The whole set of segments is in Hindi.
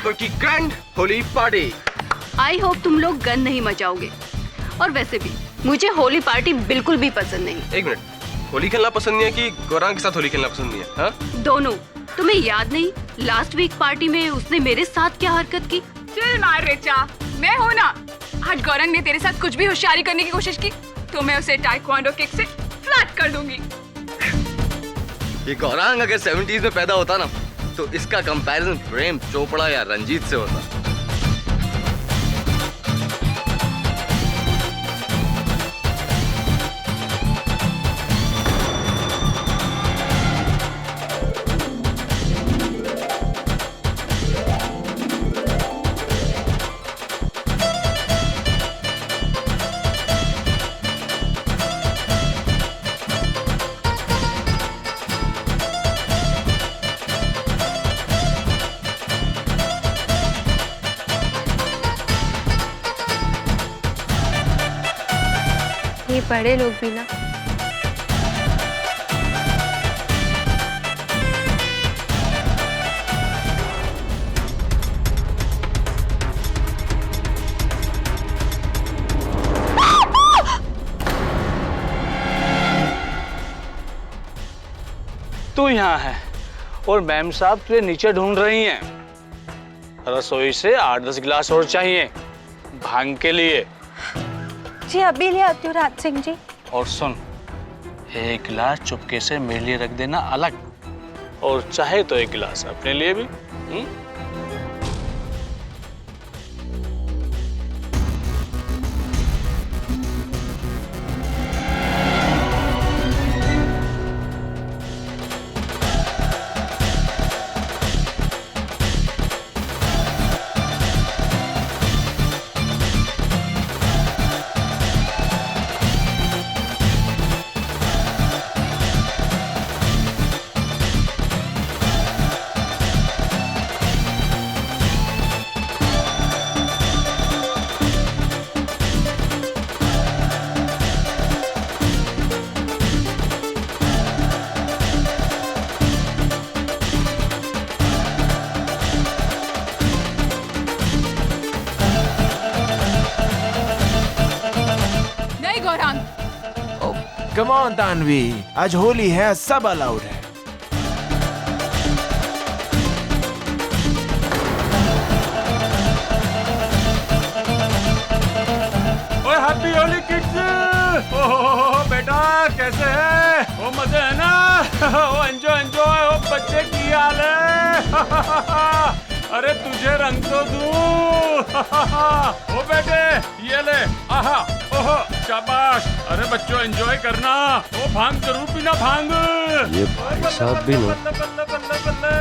ठाकुर की grand Holi party. I hope तुम लोग गन नहीं मचाओगे। और वैसे भी मुझे होली पार्टी बिल्कुल भी पसंद नहीं। एक मिनट, होली खेलना पसंद नहीं है कि गौरांग के साथ होली खेलना पसंद नहीं है? हाँ? दोनों। तुम्हें याद नहीं लास्ट वीक पार्टी में उसने मेरे साथ क्या हरकत की? चिल मार रिचा, मैं हूँ ना। आज गौरंग ने तेरे साथ कुछ भी होशियारी करने की कोशिश की तो मैं उसे टाइक्वांडो किक से फ्लैट कर दूंगी। ये गौरांग अगर 70s में पैदा होता ना तो इसका कंपैरिजन प्रेम चोपड़ा या रंजीत से होता। ये बड़े लोग भी ना। तू यहाँ है और मैम साहब तुझे नीचे ढूंढ रही हैं। रसोई से 8-10 गिलास और चाहिए भांग के लिए। जी अभी ले आती हूँ राज सिंह जी। और सुन, एक गिलास चुपके से मेरे लिए रख देना अलग, और चाहे तो एक गिलास अपने लिए भी। कम ऑन तानवी, आज होली है, सब अलाउड है। ओए हैप्पी होली किड्स। ओह बेटा कैसे है? ओ मजे है ना? ओ एंजॉय एंजॉय। ओ बच्चे की हाल है? अरे तुझे रंग तो दूं। ओ बेटे ये ले। आहा ओहो शाबाश। अरे बच्चों एंजॉय करना। ओ भांग जरूर पीना भांग। ये भाई साहब भी ना। बल्ले बल्ले बल्ले बल्ले।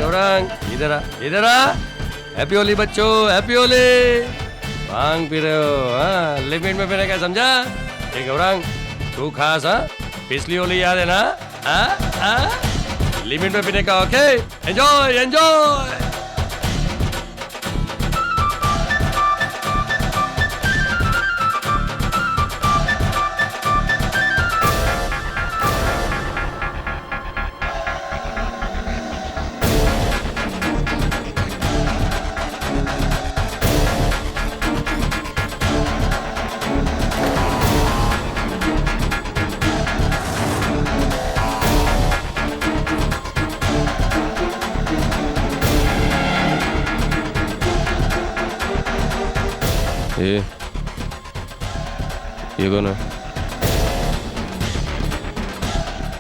गौरांग इधर आ, इधर आ। हैप्पी होली बच्चों, हैप्पी होली। भांग पी रहे हो? हाँ, लिमिट में पीने का समझा? ये गौरांग तू खास, हाँ? पिछली होली याद है ना? लिमिट में पीने का। Okay, enjoy enjoy. ये कौन है?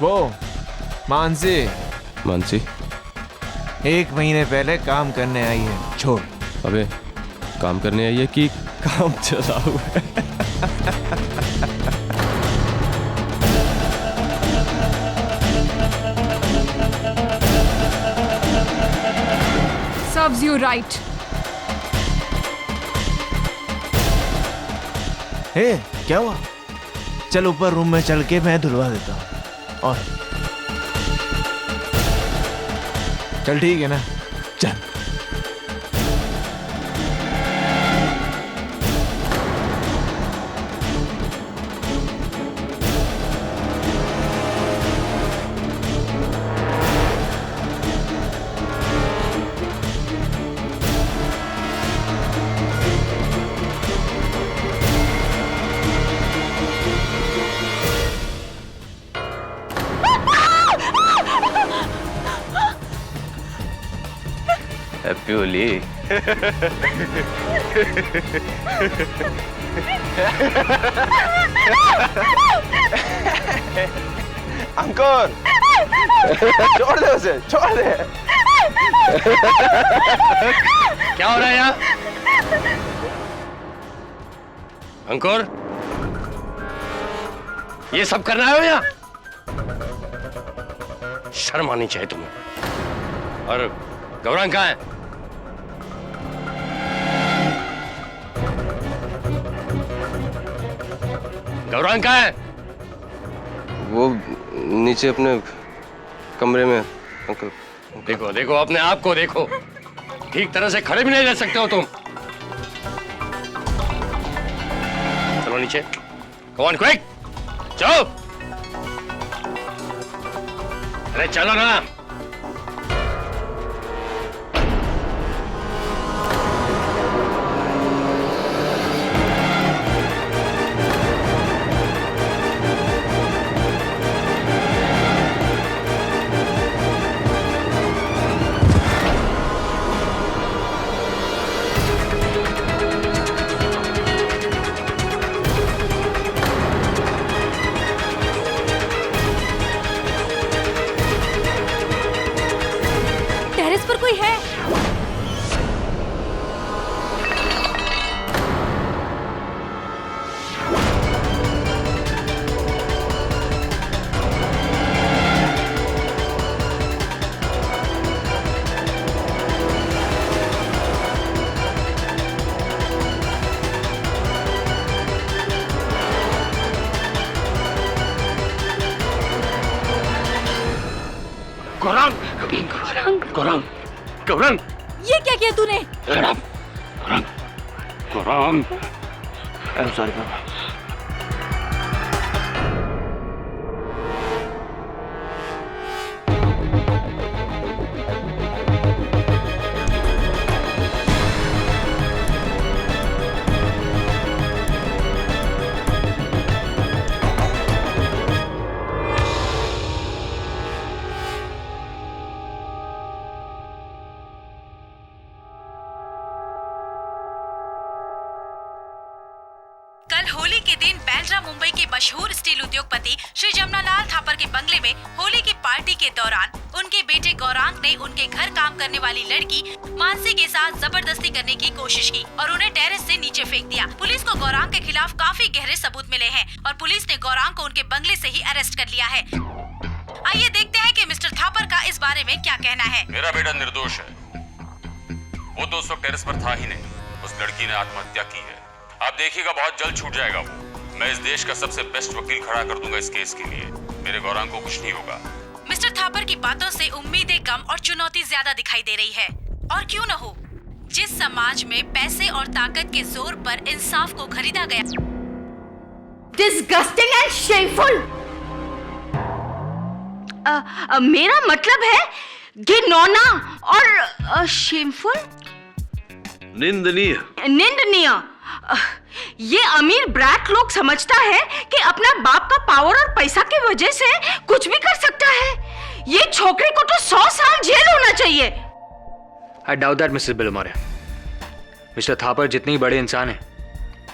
वो मानसी। मानसी 1 महीने पहले काम करने आई है। छोड़। अबे काम करने आई है कि काम चला हुआ है? Serves you right. हे क्या हुआ? चल ऊपर रूम में चल के मैं धुलवा देता हूँ। और चल ठीक है ना? चल। होली। अंकुर छोड़ दे उसे, छोड़ दे। क्या हो रहा है यहाँ? अंकुर, ये सब करना है यहाँ? शर्म आनी चाहिए तुम्हें। और गौरांग कहाँ है? गौरांग कहाँ है? वो नीचे अपने कमरे में। अंकल देखो देखो, अपने आप को देखो, ठीक तरह से खड़े भी नहीं रह सकते हो तुम। चलो नीचे, कम ऑन क्विक, चलो। अरे चलो ना। टेरेस पर कोई है? गौरांग, गौरांग, गौरांग, ये क्या किया तूने? गौरांग, गौरांग, सॉरी पापा। कल होली के दिन बैंड्रा मुंबई के मशहूर स्टील उद्योगपति श्री जमनालाल थापर के बंगले में होली की पार्टी के दौरान उनके बेटे गौरांग ने उनके घर काम करने वाली लड़की मानसी के साथ जबरदस्ती करने की कोशिश की और उन्हें टेरेस से नीचे फेंक दिया। पुलिस को गौरांग के खिलाफ काफी गहरे सबूत मिले हैं और पुलिस ने गौरांग को उनके बंगले से ही अरेस्ट कर लिया है। आइए देखते हैं कि मिस्टर थापर का इस बारे में क्या कहना है। मेरा बेटा निर्दोष है। वो तो उस वक्त टेरेस पर था ही नहीं। उस लड़की ने आत्महत्या की है। आप देखिएगा बहुत जल्द छूट जाएगा वो। मैं इस देश का सबसे बेस्ट वकील खड़ा कर दूंगा इस केस के लिए। मेरे गौरांग को कुछ नहीं होगा। मिस्टर थापर की बातों से उम्मीदें कम और चुनौती ज्यादा दिखाई दे रही है। और क्यों न हो, जिस समाज में पैसे और ताकत के जोर पर इंसाफ को खरीदा गया। Disgusting and shameful. मेरा मतलब है घिनौना और शेमफुल, निंदनीय। निंदनीय। ये अमीर ब्रैट लोग समझता है कि अपना बाप का पावर और पैसा की वजह से कुछ भी कर सकता है। ये छोकरे को तो 100 साल जेल होना चाहिए। I doubt that, Mrs Bilimoria. Mr Thapar जितने ही बड़े इंसान हैं,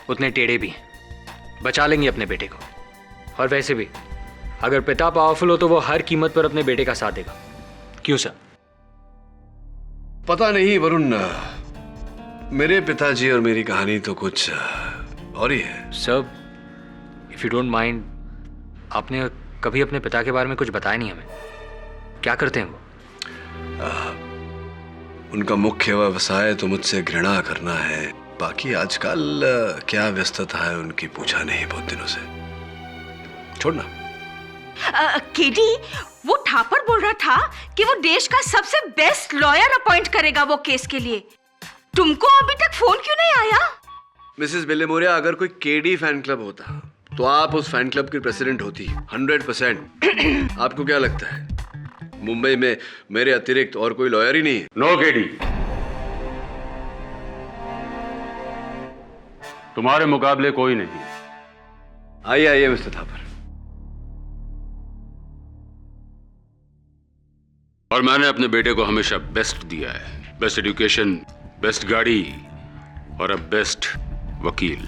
उतने टेढ़े भी हैं। बचा लेंगे अपने बेटे को। और वैसे भी अगर पिता पावरफुल हो तो वो हर कीमत पर अपने बेटे का साथ देगा। क्यों सर? पता नहीं वरुण, मेरे पिताजी और मेरी कहानी तो कुछ और ही है। Sir, if you don't mind, आपने कभी अपने पिता के बारे में कुछ बताया नहीं हमें। क्या करते हैं वो? उनका मुख्य व्यवसाय तो मुझसे घृणा करना है। बाकी आजकल क्या व्यस्तता है उनकी पूछा नहीं बहुत दिनों से। छोड़ना। केडी, वो थापर बोल रहा था कि वो देश का सबसे बेस्ट लॉयर अपॉइंट करेगा वो केस के लिए। तुमको अभी तक फोन क्यों नहीं आया? मिसेस बिलोमोरे, अगर कोई केडी फैन क्लब होता तो आप उस फैन क्लब की प्रेसिडेंट होती 100%। आपको क्या लगता है मुंबई में मेरे अतिरिक्त और कोई लॉयर ही नहीं है? नो केडी, तुम्हारे मुकाबले कोई नहीं। आइए आइए मिस्टर थापर। और मैंने अपने बेटे को हमेशा बेस्ट दिया है। बेस्ट एजुकेशन, बेस्ट गाड़ी और अब बेस्ट वकील।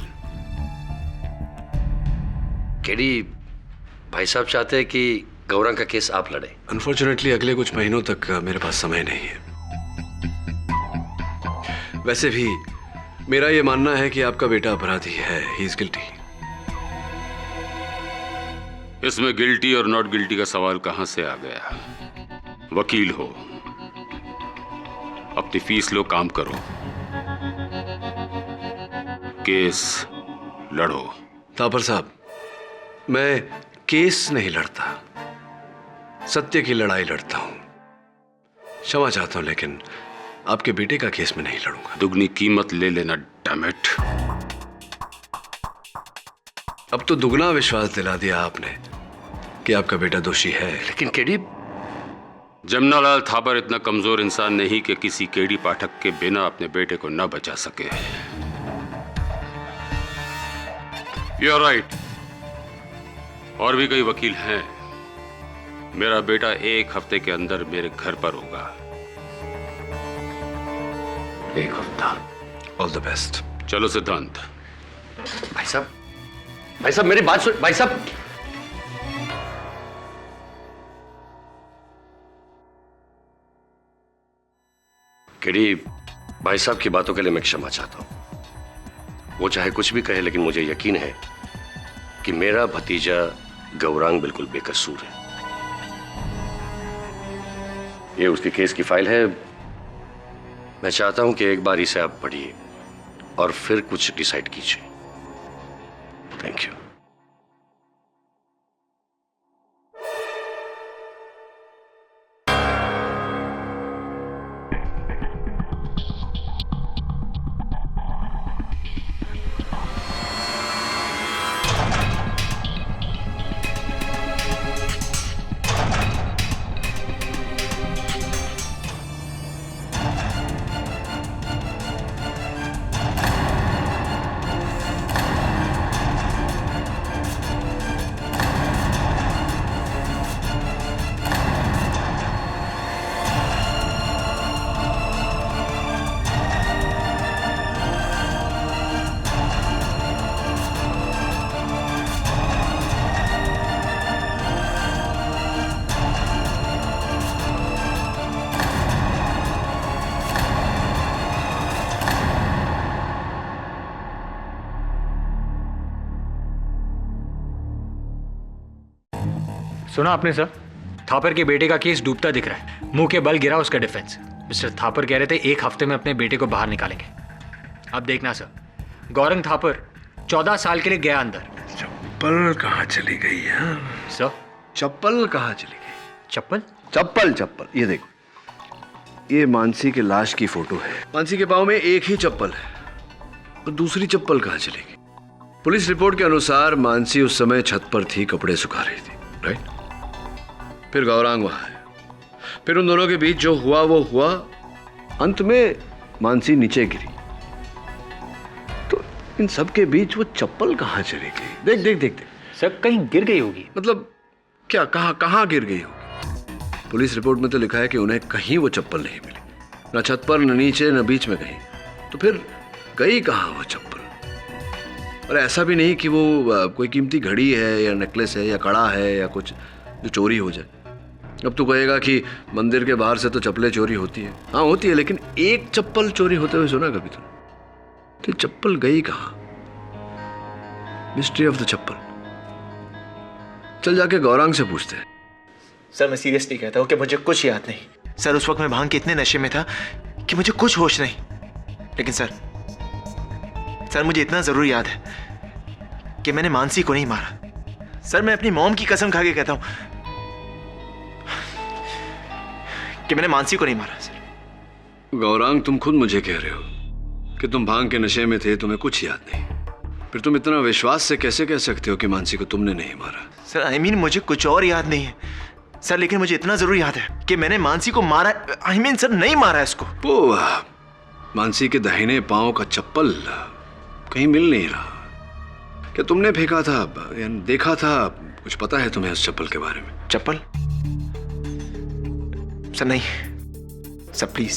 केडी, भाई साहब चाहते हैं कि गौरांग का केस आप लड़े। अनफॉर्चुनेटली अगले कुछ महीनों तक मेरे पास समय नहीं है। वैसे भी मेरा ये मानना है कि आपका बेटा अपराधी है, ही इज गिल्टी। इसमें गिल्टी और नॉट गिल्टी का सवाल कहां से आ गया? वकील हो, अपनी फीस लो, काम करो, केस लड़ो। थापर साहब, मैं केस नहीं लड़ता, सत्य की लड़ाई लड़ता हूं। क्षमा चाहता हूं, लेकिन आपके बेटे का केस में नहीं लड़ूंगा। दुगनी कीमत ले लेना, डैमेट। अब तो दुगना विश्वास दिला दिया आपने कि आपका बेटा दोषी है। लेकिन केडी, जमनालाल थापर इतना कमजोर इंसान नहीं कि किसी केडी पाठक के बिना अपने बेटे को न बचा सके। यू आर राइट, और भी कई वकील हैं। मेरा बेटा 1 हफ्ते के अंदर मेरे घर पर होगा। 1 हफ्ता। All the best. चलो सिद्धांत। भाई साहब मेरी बात सुन। भाई साहब, केडी, भाई साहब की बातों के लिए मैं क्षमा चाहता हूं। वो चाहे कुछ भी कहे, लेकिन मुझे यकीन है कि मेरा भतीजा गौरांग बिल्कुल बेकसूर है। ये उसके केस की फाइल है। मैं चाहता हूं कि एक बार इसे आप पढ़िए और फिर कुछ डिसाइड कीजिए। Thank you. सुना आपने सर, थापर के बेटे का केस डूबता दिख रहा है। मुंह के बल गिरा उसका डिफेंस। मिस्टर थापर कह रहे थे 1 हफ्ते में अपने बेटे को बाहर निकालेंगे। अब देखना सर, गौरंग थापर 14 साल के लिए गया अंदर। चप्पल कहाँ चली गई है सर? चप्पल कहाँ चली गई? चप्पल? चप्पल, ये देखो, ये मानसी के लाश की फोटो है। मानसी के पाँव में एक ही चप्पल है, और दूसरी चप्पल कहाँ चली गई? पुलिस रिपोर्ट के अनुसार मानसी उस समय छत पर थी, कपड़े सुखा रही थी, राइट? फिर गौरांग वहां है, फिर उन दोनों के बीच जो हुआ वो हुआ, अंत में मानसी नीचे गिरी। तो इन सब के बीच वो चप्पल कहाँ चली गई? देख देख देख देख। सर, कहीं गिर गई होगी। मतलब क्या, कहाँ गिर गई होगी? पुलिस रिपोर्ट में तो लिखा है कि उन्हें कहीं वो चप्पल नहीं मिली, न छत पर, न नीचे, न बीच में कहीं। तो फिर गई कहाँ वो चप्पल? और ऐसा भी नहीं कि वो कोई कीमती घड़ी है या नेकलेस है या कड़ा है या कुछ जो चोरी हो जाए। अब तू कहेगा कि मंदिर के बाहर से तो चप्पलें चोरी होती है। हाँ होती है, लेकिन एक चप्पल चोरी होते हुए सुना कभी तुमने? तो चप्पल गई कहाँ? मिस्ट्री ऑफ द चप्पल। चल जाके गौरांग से पूछते हैं। सर, मैं सीरियसली कहता हूँ कि मुझे कुछ याद नहीं। सर, उस वक्त मैं भांग के इतने नशे में था कि मुझे कुछ होश नहीं। लेकिन सर मुझे इतना जरूर याद है कि मैंने मानसी को नहीं मारा। सर, मैं अपनी मॉम की कसम खा के कहता हूं कि मैंने मानसी को नहीं मारा। सर, गौरांग, तुम खुद मुझे कह रहे हो कि तुम भांग के नशे में थे, तुम्हें कुछ याद नहीं। फिर तुम इतना विश्वास से कैसे कह सकते हो कि मानसी को तुमने नहीं मारा? सर, I mean, मुझे कुछ और याद नहीं है सर, लेकिन मुझे इतना जरूर याद है कि मैंने मानसी को मारा। I mean, सर, नहीं मारा इसको। वो मानसी के दाहिने पांव का चप्पल कहीं मिल नहीं रहा। क्या तुमने फेंका था या देखा था? कुछ पता है तुम्हें उस चप्पल के बारे में? चप्पल? सर नहीं, सर प्लीज,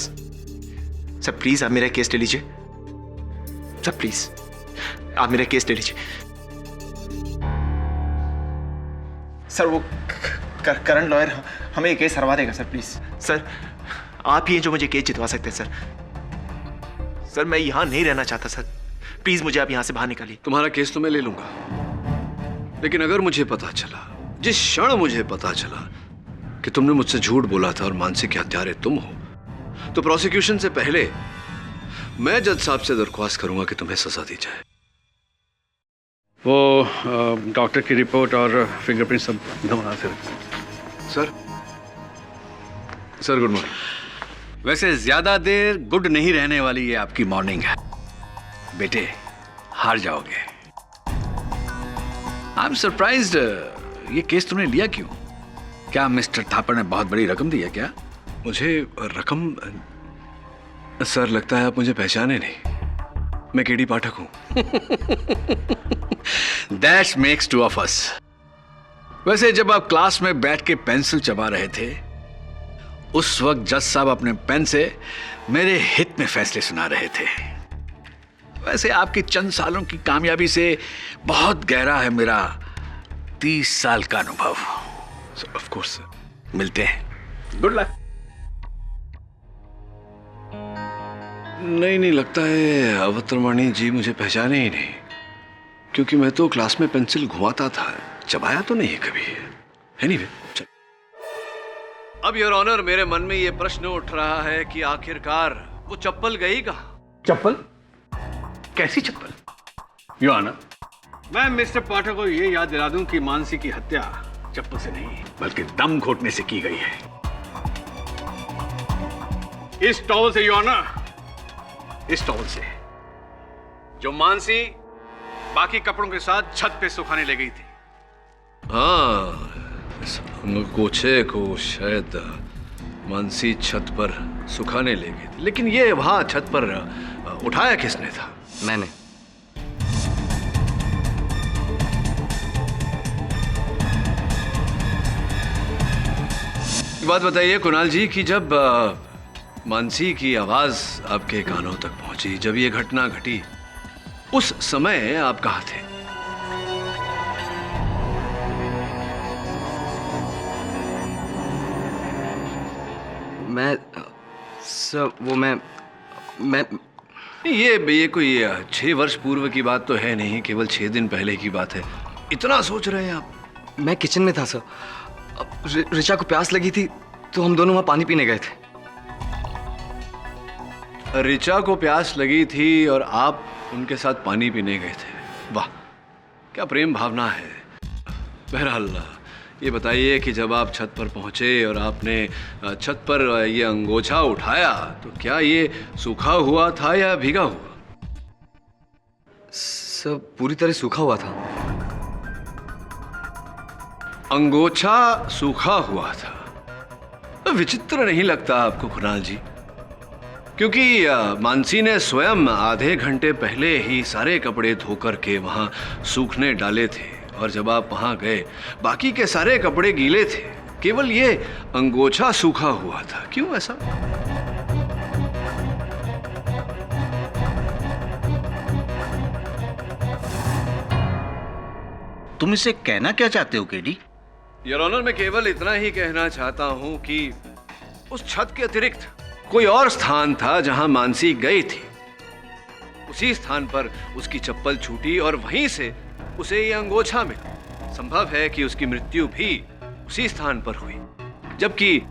सर प्लीज आप मेरा केस ले लीजिए, सर प्लीज आप मेरा केस ले लीजिए। सर वो करंट लॉयर हमें ये केस हरवा देगा सर, प्लीज सर आप ही हैं जो मुझे केस जितवा सकते हैं सर। सर मैं यहां नहीं रहना चाहता सर, प्लीज मुझे आप यहां से बाहर निकालिए। तुम्हारा केस तो मैं ले लूंगा, लेकिन अगर मुझे पता चला, जिस क्षण मुझे पता चला कि तुमने मुझसे झूठ बोला था और मानसी के हत्यारे तुम हो, तो प्रोसिक्यूशन से पहले मैं जज साहब से दरख्वास्त करूंगा कि तुम्हें सजा दी जाए। वो डॉक्टर की रिपोर्ट और फिंगरप्रिंट सब बना से सर। Sir good morning. वैसे ज्यादा देर गुड नहीं रहने वाली ये आपकी मॉर्निंग है बेटे, हार जाओगे। आई एम सरप्राइज्ड, ये केस तुमने लिया क्यों? क्या मिस्टर थापर ने बहुत बड़ी रकम दी है क्या? मुझे रकम? सर लगता है आप मुझे पहचाने नहीं, मैं केडी पाठक हूं। That makes two of us. वैसे जब आप क्लास में बैठ के पेंसिल चबा रहे थे, उस वक्त जज साहब अपने पेन से मेरे हित में फैसले सुना रहे थे। वैसे आपकी चंद सालों की कामयाबी से बहुत गहरा है मेरा 30 साल का अनुभव। Of course sir. मिलते हैं, गुड लक। नहीं लगता है अवतरमणि जी मुझे पहचाने ही नहीं, क्योंकि मैं तो क्लास में पेंसिल घुमाता था, चबाया तो नहीं है कभी। एनीवे, चल। अब योर ऑनर, मेरे मन में ये प्रश्न उठ रहा है कि आखिरकार वो चप्पल गई कहां? चप्पल? कैसी चप्पल? योर ऑनर, मैं मिस्टर पाठक को ये याद दिला दूं कि मानसी की हत्या चप्पल से नहीं बल्कि दम घोटने से की गई है। इस टॉवल से योर ऑनर, इस टॉवल से जो मानसी बाकी कपड़ों के साथ छत पे सुखाने ले गई थी। हाँ, इस अंगोछे को शायद मानसी छत पर सुखाने ले गई थी, लेकिन ये वहां छत पर उठाया किसने था? मैंने। बात बताइए कुणाल जी कि जब मानसी की आवाज आपके कानों तक पहुंची, जब ये घटना घटी, उस समय आप कहाँ थे? मैं सर वो मैं ये कोई 6 वर्ष पूर्व की बात तो है नहीं, केवल 6 दिन पहले की बात है। इतना सोच रहे हैं आप? मैं किचन में था सर। ऋचा को प्यास लगी थी तो हम दोनों वहां पानी पीने गए थे। ऋचा को प्यास लगी थी और आप उनके साथ पानी पीने गए थे। वाह, क्या प्रेम भावना है। बहरहाल ये बताइए कि जब आप छत पर पहुंचे और आपने छत पर ये अंगोछा उठाया, तो क्या ये सूखा हुआ था या भीगा हुआ? सब पूरी तरह सूखा हुआ था। अंगोछा सूखा हुआ था। विचित्र नहीं लगता आपको कुणाल जी? क्योंकि मानसी ने स्वयं आधे घंटे पहले ही सारे कपड़े धोकर के वहां सूखने डाले थे, और जब आप वहां गए बाकी के सारे कपड़े गीले थे, केवल ये अंगोछा सूखा हुआ था। क्यों ऐसा? तुम इसे कहना क्या चाहते हो केडी? योर ऑनर, मैं केवल इतना ही कहना चाहता हूं कि उस छत के अतिरिक्त कोई और स्थान था जहां मानसी गई थी। उसी स्थान पर उसकी चप्पल छूटी और वहीं से उसे ये अंगोछा मिला। संभव है कि उसकी मृत्यु भी उसी स्थान पर हुई, जबकि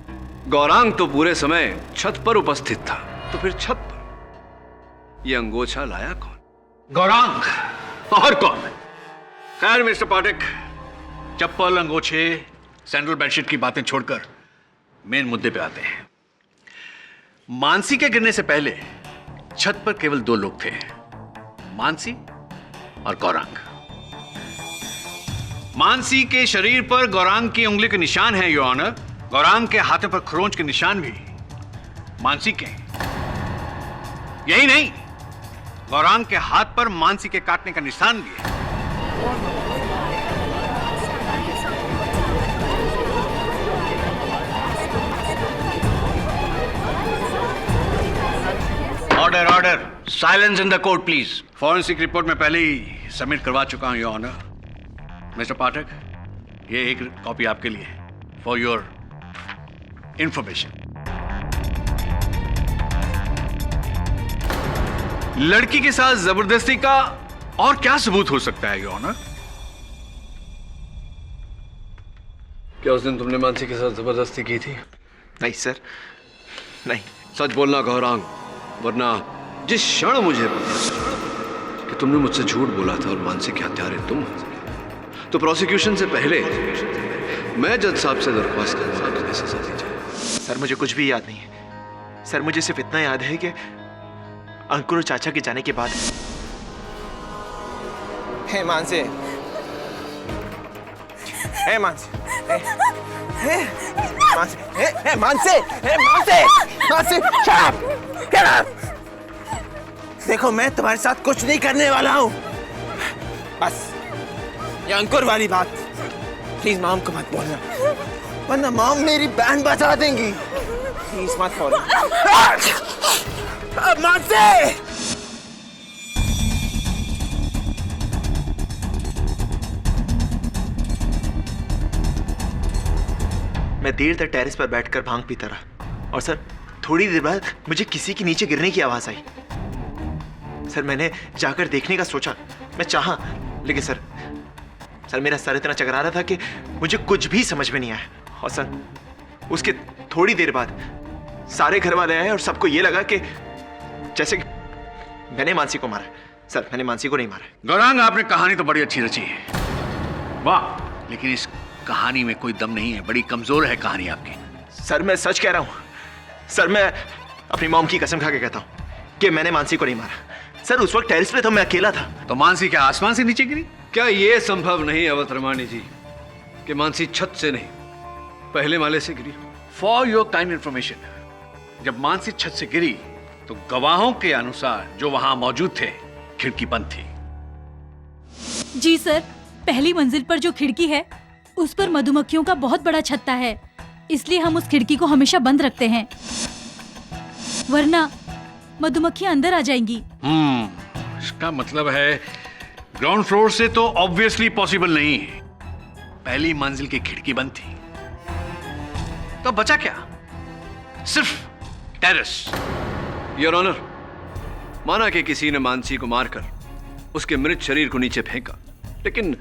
गौरांग तो पूरे समय छत पर उपस्थित था। तो फिर छत पर ये अंगोछा लाया कौन? गौरांग और कौन? खैर मिस्टर पाठक, चप्पल, अंगोछे, सैंडल, बेडशीट की बातें छोड़कर मेन मुद्दे पे आते हैं। मानसी के गिरने से पहले छत पर केवल 2 लोग थे, मानसी और गौरांग। मानसी के शरीर पर गौरांग की उंगली के निशान है योर ऑनर। गौरांग के हाथों पर खरोंच के निशान भी मानसी के। यही नहीं, गौरांग के हाथ पर मानसी के काटने का निशान भी है। Order order, silence in the court please. Forensic report में पहले ही सबमिट करवा चुका हूं योर ऑनर। मिस्टर पाठक, ये एक कॉपी आपके लिए फॉर योर इंफॉर्मेशन। लड़की के साथ जबरदस्ती का और क्या सबूत हो सकता है योर ऑनर? क्या उस दिन तुमने मानसी के साथ जबरदस्ती की थी? नहीं सर, नहीं। सच बोलना गौरांग, वरना जिस क्षण मुझे पता चला कि तुमने मुझसे झूठ बोला था और मानसी के हत्यारे तुम हो, तो प्रोसिक्यूशन से पहले मैं जज साहब से दरख्वास्त करूंगा कि तुम्हें सजा दी जाए। सर मुझे कुछ भी याद नहीं है। सर मुझे सिर्फ इतना याद है कि अंकुर और चाचा के जाने के बाद हे मानसी, हे मानसी, हे मानसी, हे मानसी, हे Mansi, Mansi, shut up, get up। देखो मैं तुम्हारे साथ कुछ नहीं करने वाला हूँ। बस ये अंकुर वाली बात प्लीज मॉम को मत बोलना, वरना मॉम मेरी बैंड बजा देंगी। प्लीज मत बोलना। मानसी! मैं देर तक टेरेस पर बैठकर भांग पीता रहा और सर थोड़ी देर बाद मुझे किसी के नीचे गिरने की आवाज आई। सर मैंने जाकर देखने का सोचा, मैं चाहा, लेकिन सर मेरा सर इतना चकरा रहा था कि मुझे कुछ भी समझ में नहीं आया। और सर उसके थोड़ी देर बाद सारे घर वाले आए और सबको ये लगा कि जैसे कि मैंने मानसी को मारा। सर मैंने मानसी को नहीं मारा। गौरांग, आपने कहानी तो बड़ी अच्छी रची है, वाह, लेकिन इस कहानी में कोई दम नहीं है, बड़ी कमजोर है कहानी आपकी। सर मैं सच कह रहा हूं। सर मैं अपनी मॉम की कसम खा के कहता हूं कि मैंने मानसी को नहीं मारा। सर उस वक्त टेरेस पे तो मैं अकेला था। तो मानसी क्या आसमान से नीचे गिरी? क्या यह संभव नहीं अवतरमानी जी कि मानसी छत से नहीं पहले माले से गिरी? फॉर योर काइंड इंफॉर्मेशन, जब मानसी छत से गिरी तो गवाहों के अनुसार जो वहां मौजूद थे, खिड़की बंद थी। जी सर, पहली मंजिल पर जो खिड़की है उस पर मधुमक्खियों का बहुत बड़ा छत्ता है, इसलिए हम उस खिड़की को हमेशा बंद रखते हैं, वरना मधुमक्खियां अंदर आ जाएंगी। इसका मतलब है ग्राउंड फ्लोर से तो ऑब्वियसली पॉसिबल नहीं है। पहली मंजिल की खिड़की बंद थी, तो बचा क्या? सिर्फ टेरेस। योर ऑनर, माना कि किसी ने मानसी को मारकर उसके मृत शरीर को नीचे फेंका, लेकिन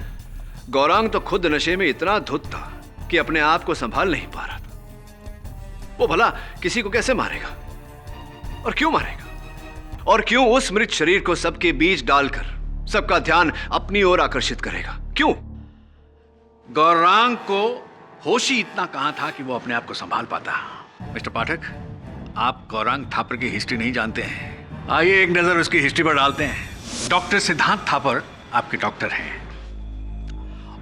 गौरांग तो खुद नशे में इतना धुत था कि अपने आप को संभाल नहीं पा रहा था। वो भला किसी को कैसे मारेगा और क्यों मारेगा? और क्यों उस मृत शरीर को सबके बीच डालकर सबका ध्यान अपनी ओर आकर्षित करेगा? क्यों? गौरांग को होश ही इतना कहां था कि वो अपने आप को संभाल पाता। मिस्टर पाठक, आप गौरांग थापर की हिस्ट्री नहीं जानते हैं। आइए एक नजर उसकी हिस्ट्री पर डालते हैं। डॉक्टर सिद्धांत थापर आपके डॉक्टर हैं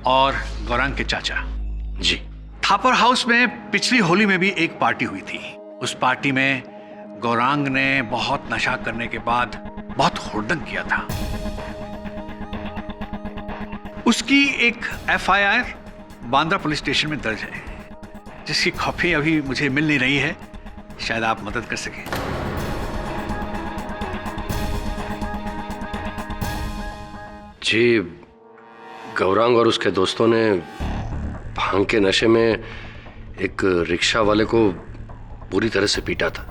और गौरांग के चाचा। जी। थापर हाउस में पिछली होली में भी एक पार्टी हुई थी। उस पार्टी में गौरांग ने बहुत नशा करने के बाद बहुत हुड़दंग किया था। उसकी एक एफआईआर बांद्रा पुलिस स्टेशन में दर्ज है, जिसकी कॉपी अभी मुझे मिल नहीं रही है। शायद आप मदद कर सकें। जी, गौरांग और उसके दोस्तों ने भांग के नशे में एक रिक्शा वाले को पूरी तरह से पीटा था।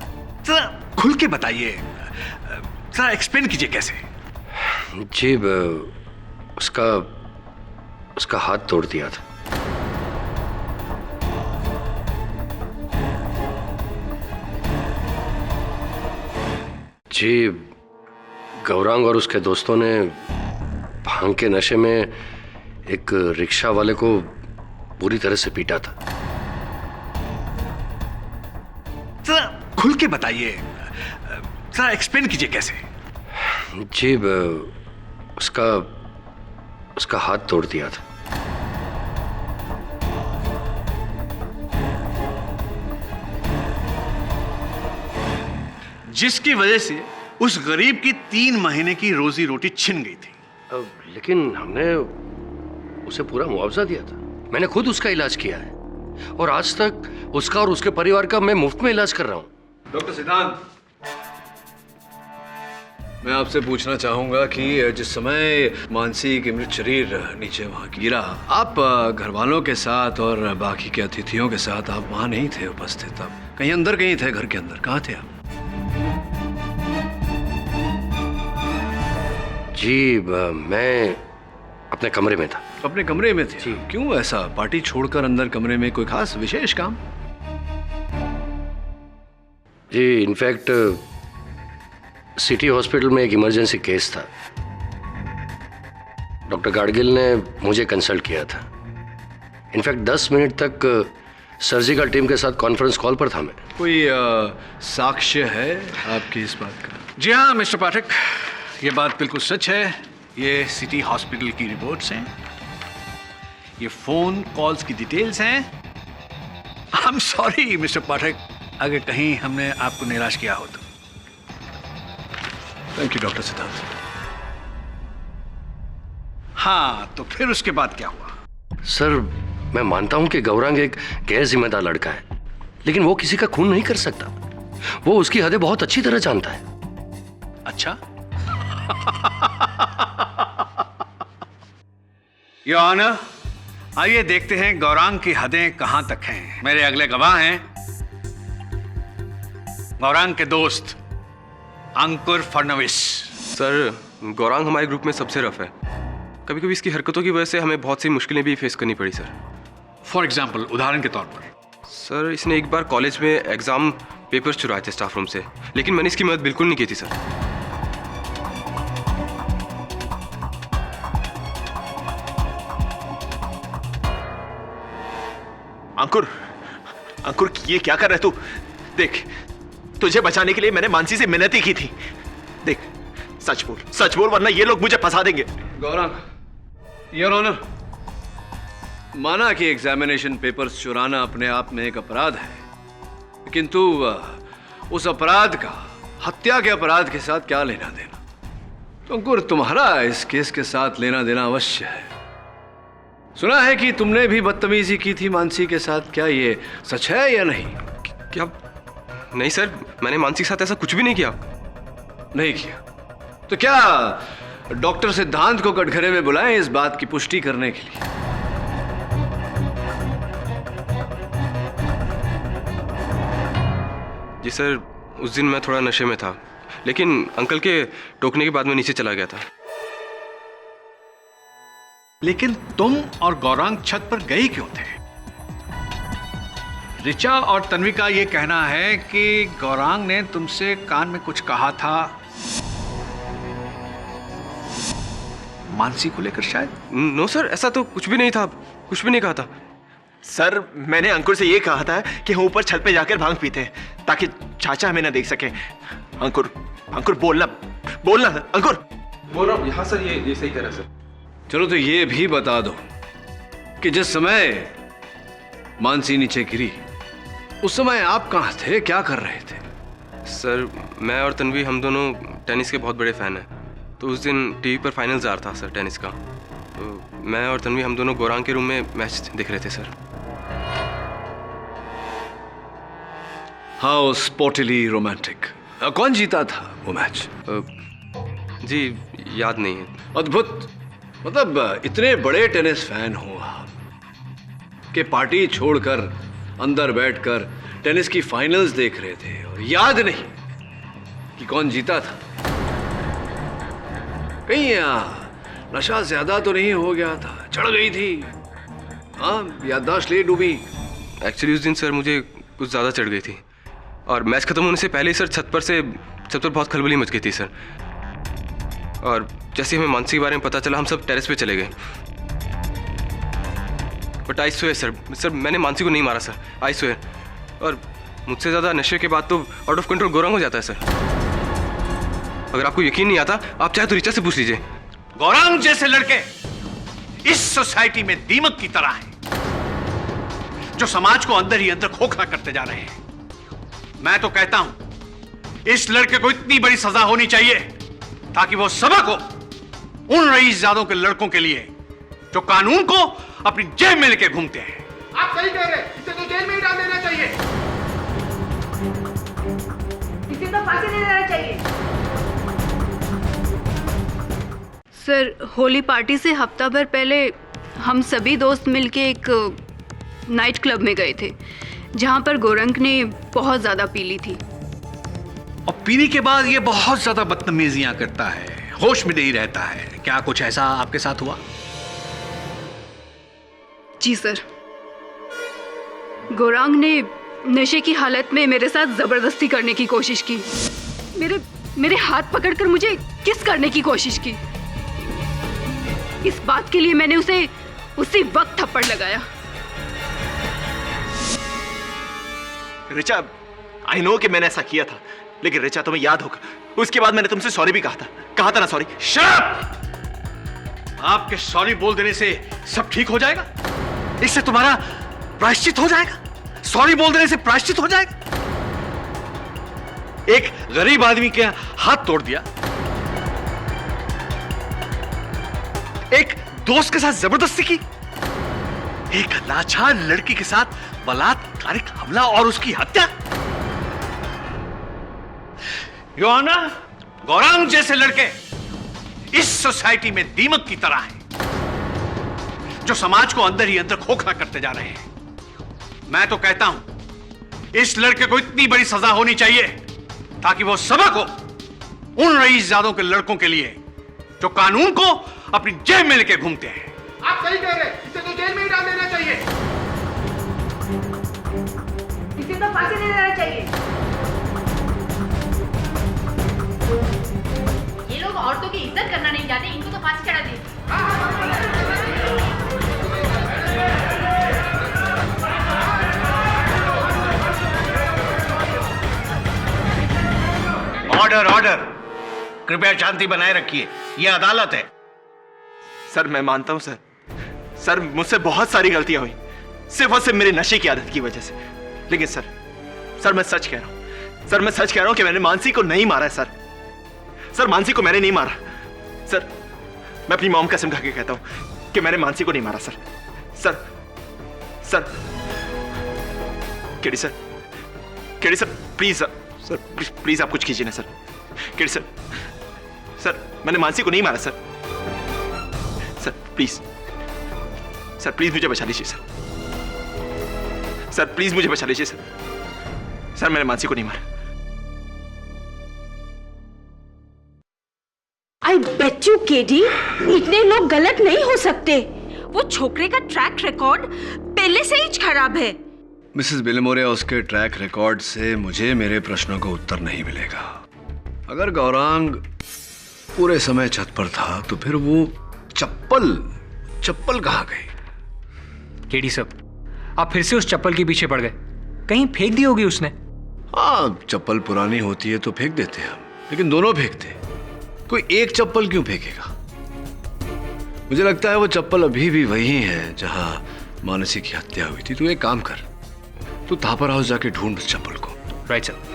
जरा खुल के बताइए, जरा एक्सप्लेन कीजिए कैसे। जी, उसका हाथ तोड़ दिया था। जी, गौरांग और उसके दोस्तों ने भांग के नशे में एक रिक्शा वाले को पूरी तरह से पीटा था। जरा खुल के बताइए, जरा एक्सप्लेन कीजिए कैसे। जी, उसका हाथ तोड़ दिया था। जिसकी वजह से उस गरीब की 3 महीने की रोजी रोटी छिन गई थी। लेकिन हमने उसे पूरा मुआवजा दिया था। मैंने खुद उसका इलाज किया है और आज तक उसका और उसके परिवार का मैं मुफ्त में इलाज कर रहा हूं। डॉक्टर सिद्धांत, मैं आपसे पूछना चाहूंगा कि जिस समय मानसी के मृत शरीर नीचे वहां गिरा, आप घर वालों के साथ और बाकी के अतिथियों के साथ आप वहां नहीं थे उपस्थित? आप कहीं अंदर कहीं थे, घर के अंदर कहाँ थे आप? जी मैं अपने कमरे में था। अपने कमरे में थे? क्यों ऐसा? पार्टी छोड़कर अंदर कमरे में कोई खास विशेष काम? जी इनफैक्ट सिटी हॉस्पिटल में एक इमरजेंसी केस था। डॉक्टर गाडगिल ने मुझे कंसल्ट किया था। इनफैक्ट 10 मिनट तक सर्जिकल टीम के साथ कॉन्फ्रेंस कॉल पर था मैं। कोई साक्ष्य है आपकी इस बात का? जी हाँ मिस्टर पाठक, ये बात बिल्कुल सच है। ये सिटी हॉस्पिटल की रिपोर्ट्स हैं, ये फोन कॉल्स की डिटेल्स हैं। आई एम सॉरी मिस्टर पाठक अगर कहीं हमने आपको निराश किया हो तो। Thank you doctor Siddharth. हाँ तो फिर उसके बाद क्या हुआ? सर मैं मानता हूं कि गौरांग एक गैर जिम्मेदार लड़का है, लेकिन वो किसी का खून नहीं कर सकता। वो उसकी हदें बहुत अच्छी तरह जानता है। अच्छा योर ऑनर, आइए देखते हैं गौरांग की हदें कहां तक हैं। मेरे अगले गवाह हैं गौरांग के दोस्त अंकुर फडणवीस। सर गौरांग हमारे ग्रुप में सबसे रफ है। कभी कभी इसकी हरकतों की वजह से हमें बहुत सी मुश्किलें भी फेस करनी पड़ी सर। फॉर एग्जाम्पल, उदाहरण के तौर पर? सर इसने एक बार कॉलेज में एग्जाम पेपर्स चुराए थे स्टाफ रूम से, लेकिन मैंने इसकी मदद बिल्कुल नहीं की थी सर। अंकुर, अंकुर ये क्या कर रहा है तू? देख, तुझे बचाने के लिए मैंने मानसी से मिन्नत ही की थी। देख सच बोल वरना ये लोग मुझे फंसा देंगे। गौरांग, योर ऑनर, माना कि एग्जामिनेशन पेपर्स चुराना अपने आप में एक अपराध है, किंतु उस अपराध का हत्या के अपराध के साथ क्या लेना देना? तो अंकुर तुम्हारा इस केस के साथ लेना देना अवश्य है। सुना है कि तुमने भी बदतमीजी की थी मानसी के साथ, क्या ये सच है या नहीं? क्या? नहीं सर, मैंने मानसी के साथ ऐसा कुछ भी नहीं किया। नहीं किया? तो क्या डॉक्टर सिद्धांत को कटघरे में बुलाएं इस बात की पुष्टि करने के लिए? जी सर, उस दिन मैं थोड़ा नशे में था, लेकिन अंकल के टोकने के बाद मैं नीचे चला गया था। लेकिन तुम और गौरांग छत पर गए क्यों थे? ऋचा और तन्वी का यह कहना है कि गौरांग ने तुमसे कान में कुछ कहा था मानसी को लेकर शायद। नो सर, ऐसा तो कुछ भी नहीं था, कुछ भी नहीं कहा था। सर मैंने अंकुर से ये कहा था कि हम ऊपर छत पे जाकर भांग पीते हैं ताकि चाचा हमें ना देख सके। अंकुर बोलना अंकुर। बोल रहा हूँ। हाँ सर, ये सही कह रहा है सर। चलो तो ये भी बता दो कि जिस समय मानसी नीचे गिरी उस समय आप कहाँ थे, क्या कर रहे थे? सर मैं और तन्वी हम दोनों टेनिस के बहुत बड़े फैन हैं, तो उस दिन टीवी पर फाइनल्स आ रहा था सर टेनिस का। तो मैं और तन्वी हम दोनों गौरांग के रूम में मैच देख रहे थे सर। How स्पोर्टिली romantic. कौन जीता था वो मैच? जी याद नहीं है। अद्भुत। मतलब इतने बड़े टेनिस फैन हो आप कि पार्टी छोड़कर अंदर बैठकर टेनिस की फाइनल्स देख रहे थे और याद नहीं कि कौन जीता था? कहीं नशा ज्यादा तो नहीं हो गया था, चढ़ गई थी? हाँ, याददाश्त ले डूबी? एक्चुअली उस दिन सर मुझे कुछ ज़्यादा चढ़ गई थी और मैच खत्म होने से पहले ही सर छत पर बहुत खलबली मच गई थी सर। और जैसे हमें मानसी के बारे में पता चला हम सब टेरेस पे चले गए। बट आई स्वेयर सर मैंने मानसी को नहीं मारा सर, आई स्वेयर। और मुझसे ज़्यादा नशे के बाद तो आउट ऑफ कंट्रोल गौरांग हो जाता है सर। अगर आपको यकीन नहीं आता आप चाहे तो ऋचा से पूछ लीजिए। गौरांग जैसे लड़के इस सोसाइटी में दीमक की तरह हैं, जो समाज को अंदर ही अंदर खोखला करते जा रहे हैं। मैं तो कहता हूं इस लड़के को इतनी बड़ी सजा होनी चाहिए ताकि वो सबक हो उन रईसजादों के लड़कों के लिए जो कानून को अपनी जेब में लेके घूमते हैं। आप सही कह रहे हैं, इसे तो जेल में ही डाल देना चाहिए। इसे तो फांसी दे देना चाहिए। सर, होली पार्टी से हफ्ता भर पहले हम सभी दोस्त मिलके एक नाइट क्लब में गए थे, जहाँ पर गौरंग ने बहुत ज़्यादा पी ली थी। और पीने के बाद ये बहुत ज्यादा बदतमीजियां करता है, होश में नहीं रहता है। क्या कुछ ऐसा आपके साथ हुआ? जी सर, गौरांग ने नशे की हालत में मेरे साथ जबरदस्ती करने की कोशिश की। मेरे हाथ पकड़कर मुझे किस करने की कोशिश की। इस बात के लिए मैंने उसे उसी वक्त थप्पड़ लगाया। रिचा, आई नो कि मैंने ऐसा किया था, लेकिन रिचा तुम्हें याद होगा, उसके बाद मैंने तुमसे सॉरी भी कहा था ना सॉरी। शट! आपके सॉरी बोल देने से सब ठीक हो जाएगा? इससे तुम्हारा प्रायश्चित हो जाएगा? सॉरी बोल देने से प्रायश्चित हो जाएगा? एक गरीब आदमी के हाथ तोड़ दिया, एक दोस्त के साथ जबरदस्ती की, एक लाचार लड़की के साथ बलात्कारिक हमला और उसकी हत्या। योहाना, गौरांग जैसे लड़के इस सोसाइटी में दीमक की तरह हैं, जो समाज को अंदर ही अंदर खोखला करते जा रहे हैं। मैं तो कहता हूं इस लड़के को इतनी बड़ी सजा होनी चाहिए ताकि वो सबक हो उन रईसजादों के लड़कों के लिए जो कानून को अपनी जेब में लेके घूमते हैं। आप सही कह रहे हैं, इसे तो जेल में ही डाल देना चाहिए। इसे तो फांसी दे देना चाहिए। ये लोग औरतों की इज्जत करना नहीं जानते, इनको तो फांसी चढ़ा दे। ऑर्डर ऑर्डर, कृपया शांति बनाए रखिए, यह अदालत है। सर मैं मानता हूं सर मुझसे बहुत सारी गलतियां हुई, सिर्फ और सिर्फ मेरे नशे की आदत की वजह से। लेकिन सर मैं सच कह रहा हूं, सर मैं सच कह रहा हूं कि मैंने मानसी को नहीं मारा है। सर मानसी को मैंने नहीं मारा। सर मैं अपनी मॉम कसम खा के कहता हूं कि मैंने मानसी को नहीं मारा। Sir KD sir please sir please आप कुछ कीजिए ना सर। केडी सर मैंने मानसी को नहीं मारा। सर प्लीज मुझे बचा लीजिए सर प्लीज मुझे बचा लीजिए सर मैंने मानसी को नहीं मारा। आई बेट यू केडी, इतने लोग गलत नहीं हो सकते। वो छोकरे का ट्रैक रिकॉर्ड पहले से ही खराब है। मिसेस बिलमोरिया, उसके ट्रैक रिकॉर्ड से मुझे मेरे प्रश्नों का उत्तर नहीं मिलेगा। अगर गौरांग पूरे समय छत पर था तो फिर वो चप्पल कहाँ गई? केडी साहब, आप फिर से उस चप्पल के पीछे पड़ गए। कहीं फेंक दी होगी उसने। हाँ, चप्पल पुरानी होती है तो फेंक देते हम, लेकिन दोनों फेंकते। कोई एक चप्पल क्यों फेंकेगा? मुझे लगता है वो चप्पल अभी भी वही है जहां मानसी की हत्या हुई थी। तू एक काम कर, तू थापर हाउस जाके ढूंढ उस चप्पल को। Right sir.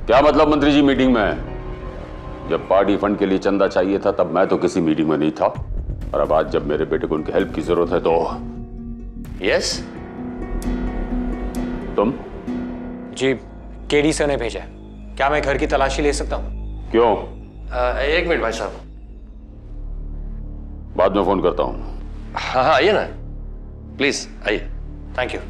क्या मतलब मंत्री जी? मीटिंग में जब पार्टी फंड के लिए चंदा चाहिए था तब मैं तो किसी मीटिंग में नहीं था, और अब आज जब मेरे बेटे को उनकी हेल्प की जरूरत है तो यस तुम? जी, केडी सर ने भेजा है। क्या मैं घर की तलाशी ले सकता हूँ? क्यों? एक मिनट भाई साहब, बाद में फोन करता हूँ। हाँ आइए ना, प्लीज आइए। Thank you.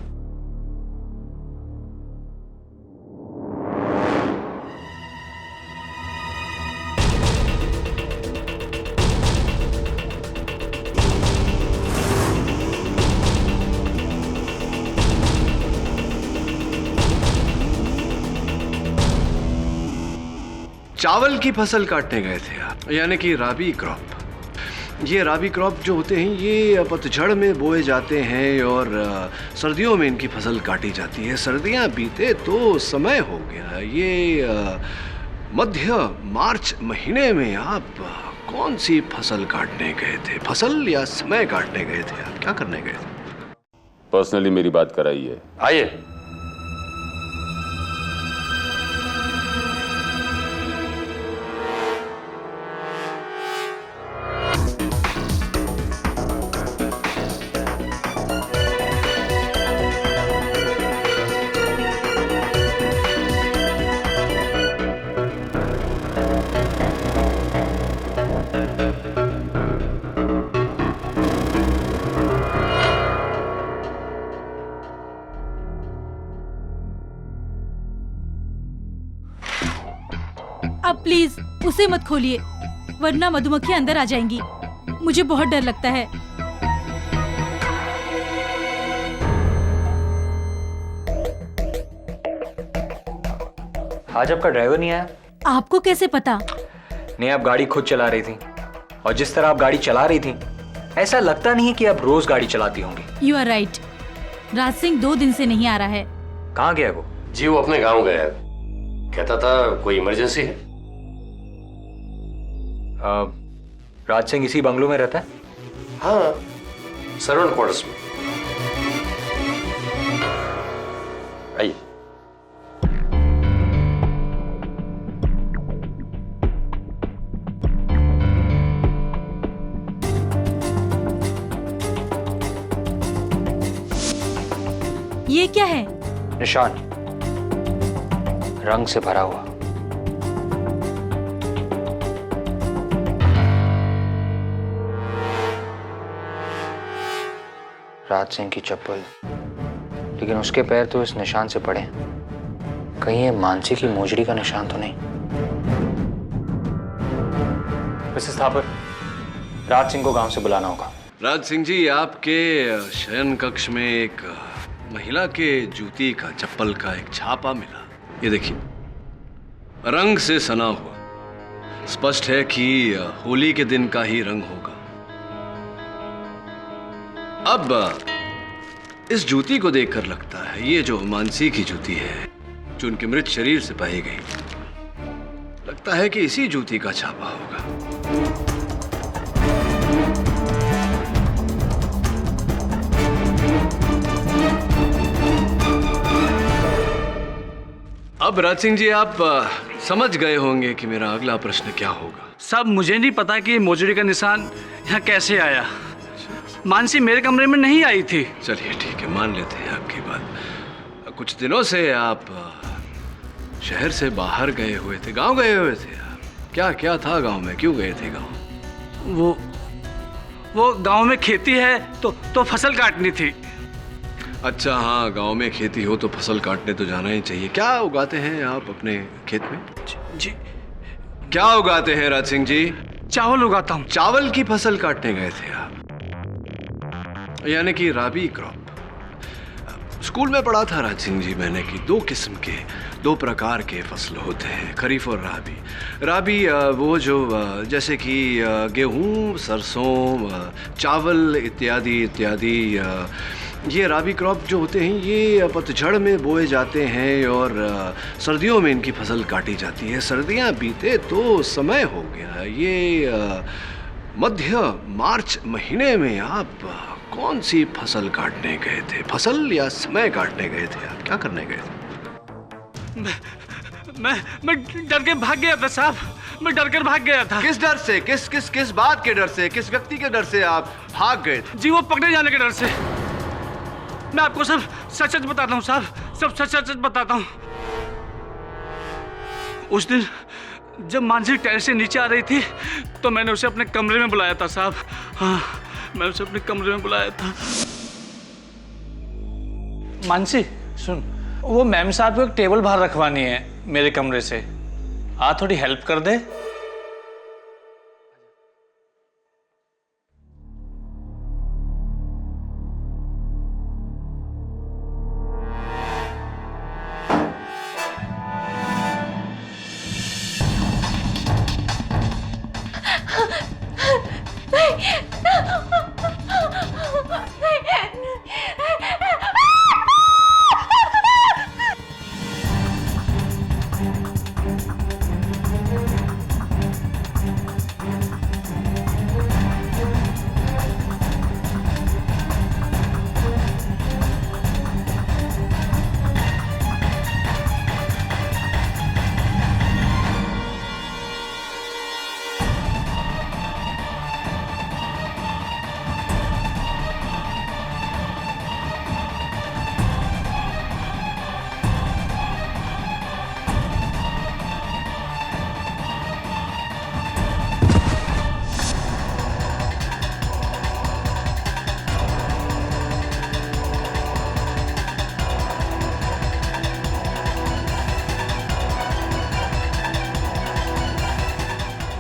चावल की फसल काटने गए थे आप, यानी कि राबी क्रॉप। ये राबी क्रॉप जो होते हैं ये पतझड़ में बोए जाते हैं और सर्दियों में इनकी फसल काटी जाती है। सर्दियां बीते तो समय हो गया। ये मध्य मार्च महीने में आप कौन सी फसल काटने गए थे? फसल या समय काटने गए थे? आप क्या करने गए थे? पर्सनली मेरी बात कराइए। आइए। आप प्लीज उसे मत खोलिए, वरना मधुमक्खियां अंदर आ जाएंगी। मुझे बहुत डर लगता है। आज आपका ड्राइवर नहीं आया? आपको कैसे पता? नहीं, आप गाड़ी खुद चला रही थी, और जिस तरह आप गाड़ी चला रही थी ऐसा लगता नहीं है कि आप रोज गाड़ी चलाती होंगी। You are right. Raj Singh 2 दिन से नहीं आ रहा है। कहाँ गया वो? जी वो अपने गांव गया है, कहता था कोई इमरजेंसी है। राज सिंह इसी बंगलो में रहता है? हाँ, सर्वेंट क्वार्टर्स में। आइए। ये क्या है? निशान, रंग से भरा हुआ। राज सिंह की चप्पल, लेकिन उसके पैर तो इस निशान से पड़े। कहीं ये मानसी की मोजड़ी का निशान तो नहीं? मिसेस थापर, राज सिंह को गांव से बुलाना होगा। राज सिंह जी, आपके शयन कक्ष में एक महिला के जूती का, चप्पल का एक छापा मिला। ये देखिए, रंग से सना हुआ। स्पष्ट है कि होली के दिन का ही रंग होगा। अब इस जूती को देखकर लगता है ये जो मानसी की जूती है, जो उनके मृत शरीर से पाई गई, लगता है कि इसी जूती का छापा होगा। अब राज सिंह जी, आप समझ गए होंगे कि मेरा अगला प्रश्न क्या होगा। साहब, मुझे नहीं पता कि मोजड़ी का निशान यहाँ कैसे आया। मानसी मेरे कमरे में नहीं आई थी। चलिए ठीक है, मान लेते हैं आपकी बात। कुछ दिनों से आप शहर से बाहर गए हुए थे, गांव गए हुए थे आप। क्या क्या था गांव में, क्यों गए थे गांव? वो गांव में खेती है तो फसल काटनी थी। अच्छा, हाँ, गांव में खेती हो तो फसल काटने तो जाना ही चाहिए। क्या उगाते हैं आप अपने खेत में? जी। क्या उगाते हैं राज सिंह जी? चावल उगाता हूँ। चावल की फसल काटने गए थे आप, यानी कि राबी क्रॉप। स्कूल में पढ़ा था राज सिंह जी मैंने कि 2 किस्म के, 2 प्रकार के फसल होते हैं, खरीफ और राबी। राबी वो जो जैसे कि गेहूं, सरसों, चावल इत्यादि इत्यादि। ये राबी क्रॉप जो होते हैं ये पतझड़ में बोए जाते हैं और सर्दियों में इनकी फसल काटी जाती है। सर्दियां बीते तो समय हो गया। ये मध्य मार्च महीने में आप कौन सी फसल काटने गए थे? फसल या समय काटने गए थे आप? क्या करने गए थे? मैं डर के भाग गया था साहब, मैं डर कर भाग गया था। किस डर से? किस बात के डर से? किस व्यक्ति के डर से आप भाग गए थे? जी वो पकड़े जाने के डर से। मैं आपको सब सच सच बताता हूँ साहब, सब सच सच बताता हूँ। उस दिन जब मानसी टेरेस से नीचे आ रही थी तो मैंने उसे अपने कमरे में बुलाया था साहब। हाँ, मैं उसे अपने कमरे में बुलाया था। मानसी सुन, वो मैम साहब को एक टेबल बाहर रखवानी है मेरे कमरे से। आ थोड़ी हेल्प कर दे।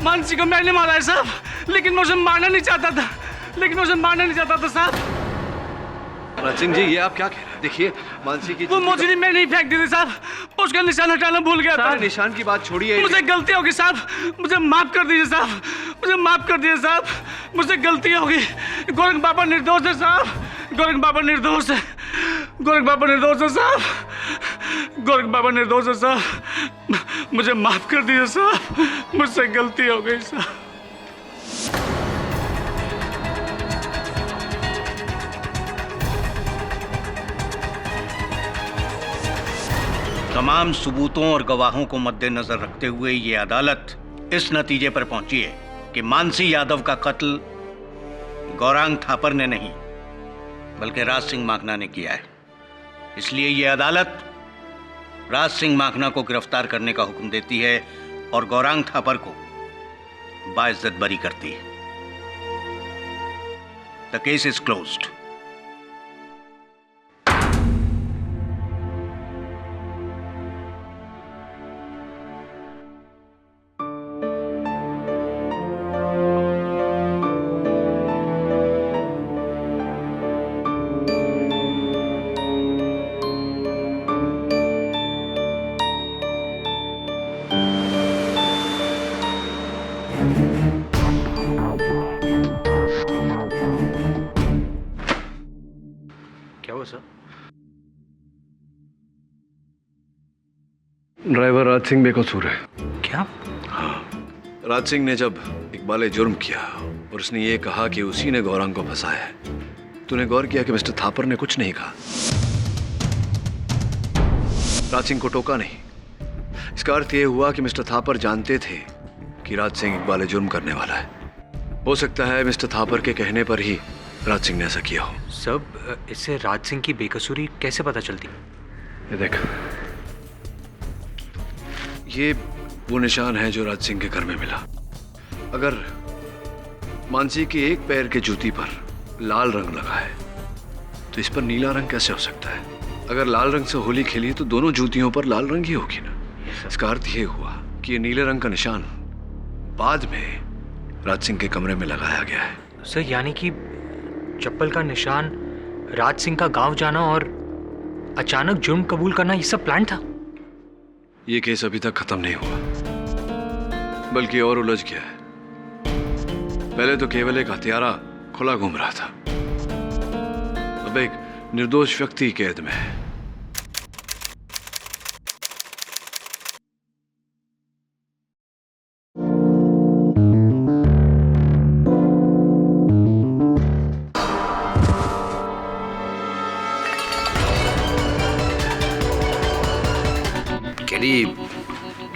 मानसी को मैंने मारा है साहब, लेकिन मैं उसे मारना नहीं चाहता था साहब। राज सिंह जी, ये आप क्या कह रहे हैं? देखिए मानसी की वो मोजड़ी मैं नहीं फेंक दी थी साहब, उसका निशान हटाना भूल गया था। निशान की बात छोड़िए, मुझे गलती होगी साहब, मुझे माफ कर दीजिए साहब, मुझसे गलती होगी। गोरख बाबा निर्दोष है साहब, गोरख बाबा निर्दोष है साहब, मुझे माफ कर दीजिए साहब, मुझसे गलती हो गई साहब। तमाम सबूतों और गवाहों को मद्देनजर रखते हुए ये अदालत इस नतीजे पर पहुंची है कि मानसी यादव का कत्ल गौरांग थापर ने नहीं बल्कि राज सिंह माखना ने किया है। इसलिए ये अदालत राज सिंह माखना को गिरफ्तार करने का हुक्म देती है और गौरांग थापर को बाइज्जत बरी करती है। The case is closed. Driver Raj Singh बेकसूर है। क्या? हाँ, राज सिंह ने जब इकबाल जुर्म किया और उसने ये कहा कि उसी ने गौरांग को फंसाया है, तूने गौर किया कि मिस्टर थापर ने कुछ नहीं कहा, राज सिंह को टोका नहीं। इसका अर्थ यह हुआ कि मिस्टर थापर जानते थे कि राज सिंह इकबाल जुर्म करने वाला है। हो सकता है मिस्टर थापर के कहने पर ही राज सिंह ने ऐसा किया हो। सब इससे राज सिंह की बेकसूरी कैसे पता चलती? ये देख, ये वो निशान है जो राज सिंह के घर में मिला। अगर मानसी के एक पैर के जूती पर लाल रंग लगा है तो इस पर नीला रंग कैसे हो सकता है? अगर लाल रंग से होली खेली तो दोनों जूतियों पर लाल रंग ही होगी ना। इसका अर्थ ये हुआ कि ये नीले रंग का निशान बाद में राज सिंह के कमरे में लगाया गया है। सर, यानी कि चप्पल का निशान, राज सिंह का गांव जाना और अचानक जुर्म कबूल करना, ये सब प्लान था? ये केस अभी तक खत्म नहीं हुआ, बल्कि और उलझ गया है। पहले तो केवल एक हत्यारा खुला घूम रहा था, अब एक निर्दोष व्यक्ति कैद में है।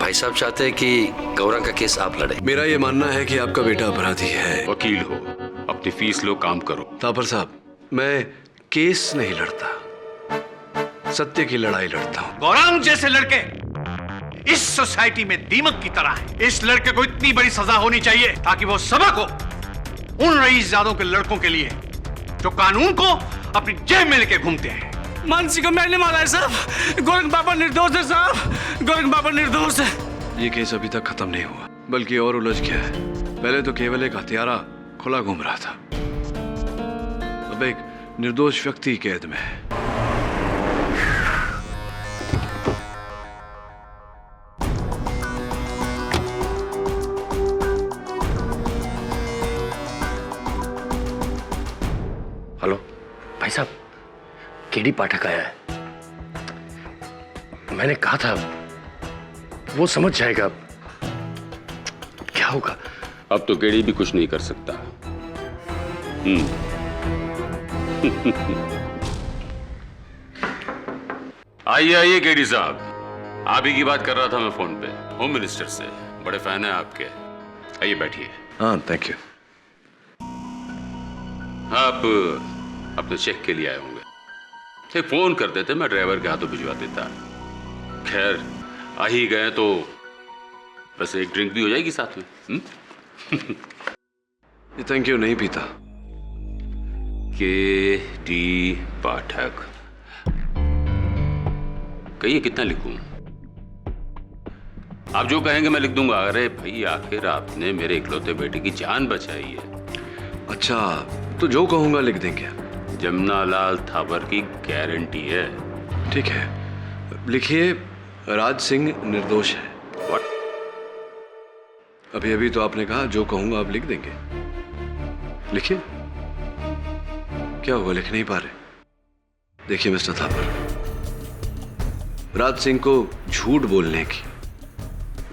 भाई साहब चाहते हैं कि गौरांग का केस आप लड़े। मेरा ये मानना है कि आपका बेटा अपराधी है। वकील हो, अपनी फीस लो, काम करो। थापर साहब, मैं केस नहीं लड़ता, सत्य की लड़ाई लड़ता हूँ। गौरांग जैसे लड़के इस सोसाइटी में दीमक की तरह हैं। इस लड़के को इतनी बड़ी सजा होनी चाहिए ताकि वो सबक हो उन रईसजादों के लड़कों के लिए जो कानून को अपनी जेब में लेके घूमते हैं। मानसी को मैंने मारा है साहब, गोरख बाबा निर्दोष है साहब, गोरख बाबा निर्दोष है। ये केस अभी तक खत्म नहीं हुआ, बल्कि और उलझ गया है। पहले तो केवल एक हत्यारा खुला घूम रहा था, अब एक निर्दोष व्यक्ति कैद में है। हेलो भाई साहब, केडी पाठक आया है। मैंने कहा था वो समझ जाएगा क्या होगा। अब तो केडी भी कुछ नहीं कर सकता। आइए आइए केडी साहब, आप ही की बात कर रहा था मैं फोन पे, होम मिनिस्टर से। बड़े फैन हैं आपके। आइए बैठिए। हाँ थैंक यू। आप अपने चेक के लिए आए होंगे, एक फोन कर देते, मैं ड्राइवर के हाथों भिजवा देता। खैर आ ही गए तो बस एक ड्रिंक भी हो जाएगी साथ में। ये थैंक यू नहीं पीता। केडी पाठक, कहिए कितना लिखूं? आप जो कहेंगे मैं लिख दूंगा। अरे भाई, आखिर आपने मेरे इकलौते बेटे की जान बचाई है। अच्छा, तो जो कहूंगा लिख देंगे? जमुना लाल थापर की गारंटी है। ठीक है, लिखिए राज सिंह निर्दोष है। What? अभी अभी तो आपने कहा जो कहूंगा आप लिख देंगे। लिखिए। क्या हुआ, लिख नहीं पा रहे? देखिए मिस्टर थापर, राज सिंह को झूठ बोलने की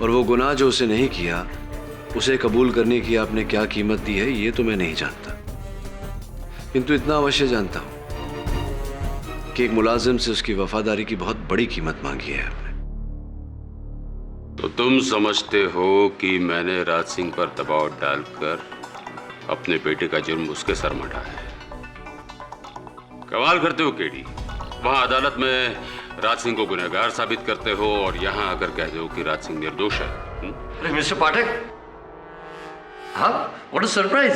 और वो गुनाह जो उसे नहीं किया उसे कबूल करने की आपने क्या कीमत दी है ये तो मैं नहीं जानता, किंतु इतना अवश्य जानता हूं कि एक मुलाजिम से उसकी वफादारी की बहुत बड़ी कीमत मांगी है आपने। तो तुम समझते हो कि मैंने राज सिंह पर दबाव डालकर अपने बेटे का जुर्म उसके सर मढ़ा है? कमाल करते हो केडी। वहां अदालत में राज सिंह को गुनहगार साबित करते हो और यहां आकर कहते हो कि राज सिंह निर्दोष है। अरे मिस्टर पाठक, हाँ, व्हाट अ सरप्राइज।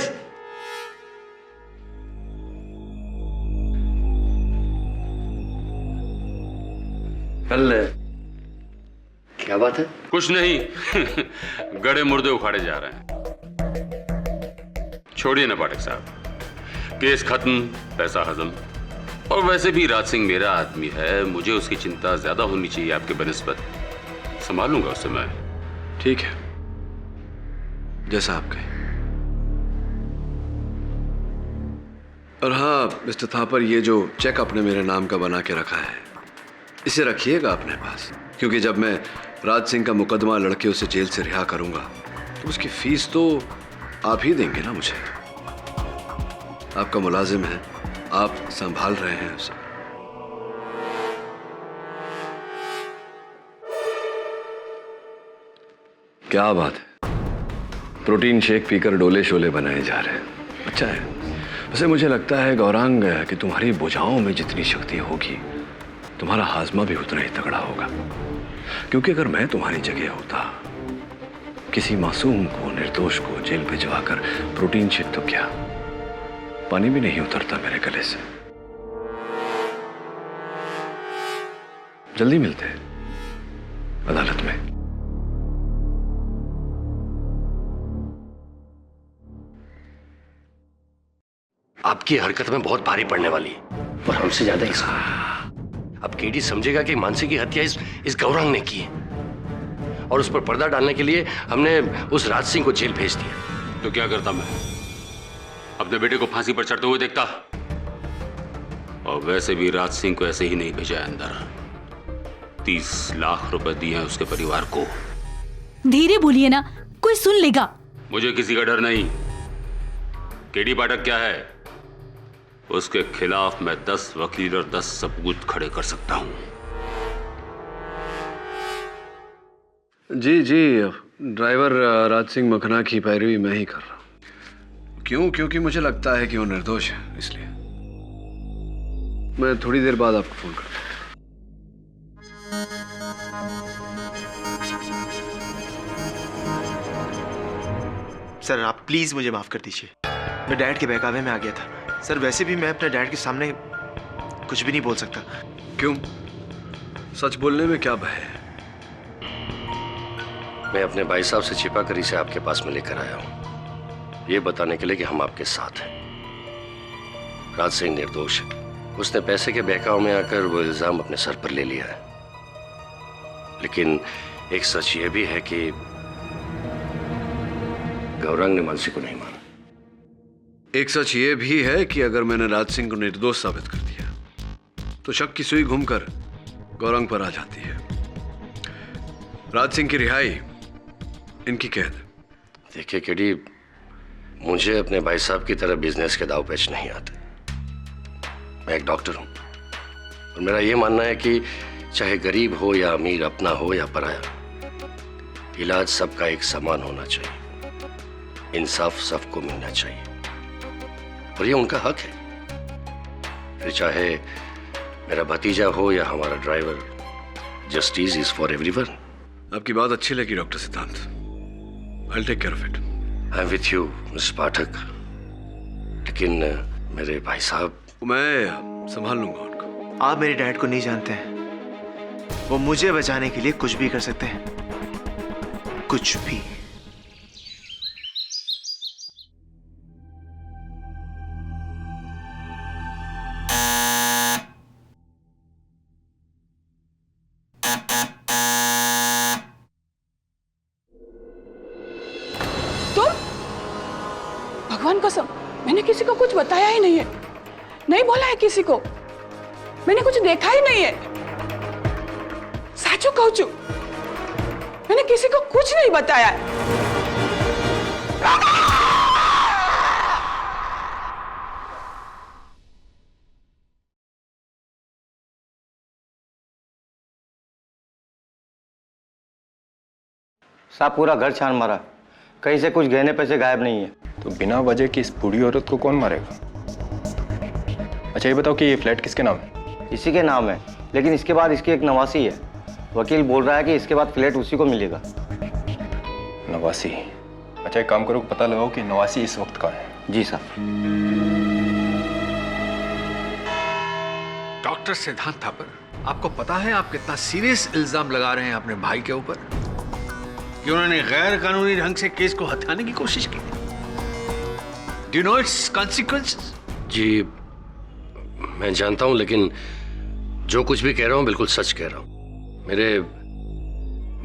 कल क्या बात है? कुछ नहीं। गड़े मुर्दे उखाड़े जा रहे हैं। छोड़िए ना पाठक साहब, केस खत्म, पैसा हजम। और वैसे भी राज सिंह मेरा आदमी है, मुझे उसकी चिंता ज्यादा होनी चाहिए आपके बनिस्बत। संभालूंगा उसे मैं। ठीक है, जैसा आप कहें। और हाँ मिस्टर थापर, ये जो चेक आपने मेरे नाम का बना के रखा है इसे रखिएगा अपने पास, क्योंकि जब मैं राज सिंह का मुकदमा लड़के उसे जेल से रिहा करूंगा तो उसकी फीस तो आप ही देंगे ना मुझे। आपका मुलाजिम है, आप संभाल रहे हैं उसे। क्या बात है, प्रोटीन शेक पीकर डोले शोले बनाए जा रहे हैं। अच्छा है। वैसे मुझे लगता है गौरांग कि तुम्हारी भुजाओं में जितनी शक्ति होगी तुम्हारा हाजमा भी उतना ही तगड़ा होगा, क्योंकि अगर मैं तुम्हारी जगह होता, किसी मासूम को, निर्दोष को जेल भिजवाकर प्रोटीन शेक तो क्या, पानी भी नहीं उतरता मेरे गले से। जल्दी मिलते हैं अदालत में। आपकी हरकत में बहुत भारी पड़ने वाली है, और हमसे ज्यादा इसका। अब केडी समझेगा कि मानसी की हत्या इस गौरांग ने की है, और उस पर पर्दा डालने के लिए हमने उस राज सिंह को जेल भेज दिया। तो क्या करता मैं? अपने बेटे को फांसी पर चढ़ते हुए देखता? और वैसे भी राज सिंह को ऐसे ही नहीं भेजा है अंदर। 30 लाख रुपए दिए हैं उसके परिवार को। धीरे बोलिए ना, कोई सुन लेगा। मुझे किसी का डर नहीं। केडी पाठक क्या है, उसके खिलाफ मैं 10 वकील और 10 सबूत खड़े कर सकता हूं। जी जी, ड्राइवर राज सिंह मखना की पैरवी मैं ही कर रहा हूं। क्यों? क्योंकि मुझे लगता है कि वो निर्दोष है, इसलिए। मैं थोड़ी देर बाद आपको फोन करता हूं। सर आप प्लीज मुझे माफ कर दीजिए, मैं डैड के बहकावे में आ गया था। सर वैसे भी मैं अपने डैड के सामने कुछ भी नहीं बोल सकता। क्यों? सच बोलने में क्या भय है? मैं अपने भाई साहब से छिपा कर इसे आपके पास में लेकर आया हूं, ये बताने के लिए कि हम आपके साथ हैं। राज सिंह निर्दोष है, उसने पैसे के बहकाव में आकर वो इल्जाम अपने सर पर ले लिया है। लेकिन एक सच ये भी है कि गौरांग ने मानसी को नहीं मारा। एक सच ये भी है कि अगर मैंने राज सिंह को निर्दोष साबित कर दिया तो शक की सुई घूमकर गौरांग पर आ जाती है। राज सिंह की रिहाई, इनकी कैद। देखिए केडी, मुझे अपने भाई साहब की तरह बिजनेस के दाव पेच नहीं आते। मैं एक डॉक्टर हूं और मेरा यह मानना है कि चाहे गरीब हो या अमीर, अपना हो या पराया, इलाज सबका एक समान होना चाहिए, इंसाफ सबको मिलना चाहिए, और ये उनका हक है। फिर चाहे मेरा भतीजा हो या हमारा driver, justice is for everyone. आपकी बात अच्छी लगी डॉक्टर सिद्धांत। I'll take care of it. I am with you Mr Pathak, लेकिन मेरे भाई साहब। मैं संभाल लूंगा उनको। आप मेरे डैड को नहीं जानते हैं, वो मुझे बचाने के लिए कुछ भी कर सकते हैं। कुछ भी। भगवान कसम, मैंने किसी को कुछ बताया ही नहीं है, नहीं बोला है किसी को, मैंने कुछ देखा ही नहीं है। साचू कहूं छू, मैंने किसी को कुछ नहीं बताया है। साहब पूरा घर छान मारा, कहीं से कुछ गहने पैसे गायब नहीं है। तो बिना वजह की इस बूढ़ी औरत को कौन मारेगा? अच्छा ये बताओ कि ये फ्लैट किसके नाम है? इसी के नाम है, लेकिन इसके बाद इसकी एक नवासी है। वकील बोल रहा है कि इसके बाद फ्लैट उसी को मिलेगा। नवासी? अच्छा एक काम करो, पता लगाओ कि नवासी इस वक्त कहाँ है। जी साहब। डॉक्टर सिद्धांत थापर, आपको पता है आप कितना सीरियस इल्जाम लगा रहे हैं अपने भाई के ऊपर कि उन्होंने गैर कानूनी ढंग से केस को हथियाने की कोशिश की। Do you know its consequences? जी मैं जानता हूं, लेकिन जो कुछ भी कह रहा हूं बिल्कुल सच कह रहा हूं। मेरे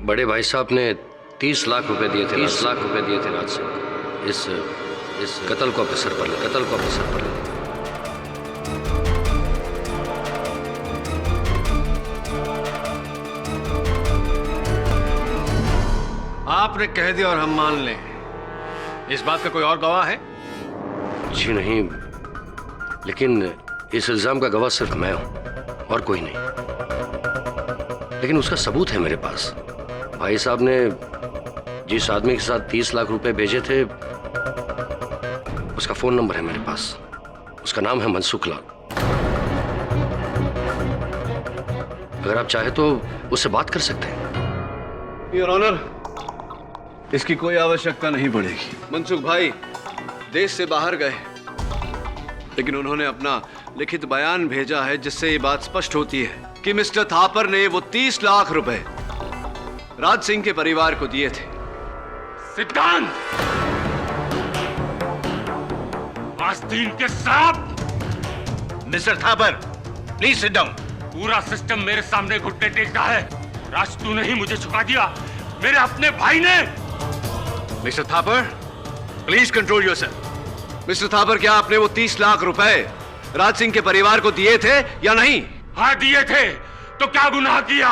बड़े भाई साहब ने 30 लाख रुपए दिए थे, 30 लाख रुपए दिए थे राज सिंह को इस कत्ल को अपने सर पर ले, कत्ल को अपने सर पर ले। आपने कह दिया और हम मान लें, इस बात का कोई और गवाह है? जी नहीं, लेकिन इस इल्जाम का गवाह सिर्फ मैं हूं और कोई नहीं। लेकिन उसका सबूत है मेरे पास। भाई साहब ने जिस आदमी के साथ 30 लाख रुपए भेजे थे, उसका फोन नंबर है मेरे पास। उसका नाम है मनसुख लाल। अगर आप चाहे तो उससे बात कर सकते हैं। योर ऑनर, इसकी कोई आवश्यकता नहीं पड़ेगी। मनसुख भाई देश से बाहर गए, लेकिन उन्होंने अपना लिखित बयान भेजा है जिससे ये बात स्पष्ट होती है कि मिस्टर थापर ने वो 30 लाख रुपए राज सिंह के परिवार को दिए थे। सिद्धांत, आस्तीन के सांप। Mister Thapar, please sit down. पूरा सिस्टम मेरे सामने घुटने टेकता है। राज तूने ही मुझे झुका दिया, मेरे अपने भाई ने। Mister Thapar, please control yourself. Mister Thapar, क्या आपने वो 30 लाख रुपए राज सिंह के परिवार को दिए थे या नहीं? हाँ दिए थे। तो क्या गुनाह किया?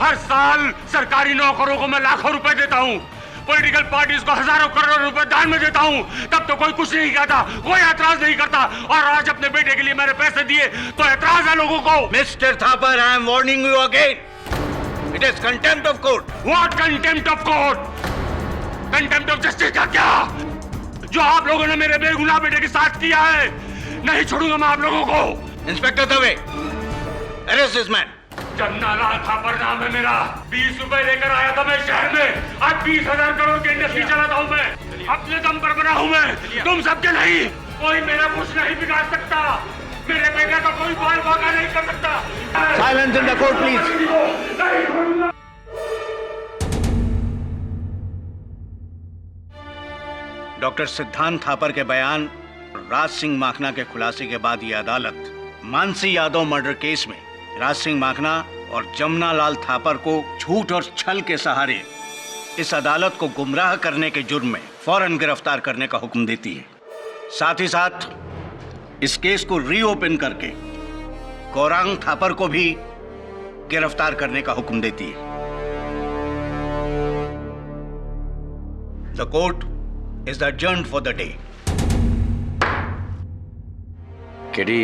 हर साल सरकारी नौकरों को मैं लाखों रुपए देता हूँ, पॉलिटिकल पार्टीज को हजारों करोड़ रुपए दान में देता हूँ, तब तो कोई कुछ नहीं कहता, कोई एतराज नहीं करता। और आज अपने बेटे के लिए मैंने पैसे दिए तो एतराज है लोगों को। Mister Thapar, I am warning you again, it is contempt of court. What contempt of court? Contempt of justice का क्या? जो आप लोगों ने मेरे बेगुनाह बेटे के साथ किया है, नहीं छोड़ूंगा मैं आप लोगों को। Inspector Dave, arrest this man. Jamnalal Thapar नाम है मेरा। 20 रुपए लेकर आया था मैं शहर में, आज 20,000 करोड़ की इंडस्ट्री चलाता हूँ मैं। अपने दम पर बना हूँ मैं, तुम सबके नहीं। कोई मेरा कुछ नहीं बिगाड़ सकता, मेरे बेटे का कोई बाल बाका नहीं कर सकता। Silence in the court please. Doctor सिद्धांत थापर के बयान राज सिंह माखना के खुलासे के बाद यह अदालत मानसी यादव मर्डर केस में राज सिंह माखना और जमुना लाल थापर को झूठ और छल के सहारे इस अदालत को गुमराह करने के जुर्म में फौरन गिरफ्तार करने का हुक्म देती है। साथ ही साथ इस केस को रीओपन करके गौरांग थापर को भी गिरफ्तार करने का हुक्म देती है। The court is adjourned for the day. KD,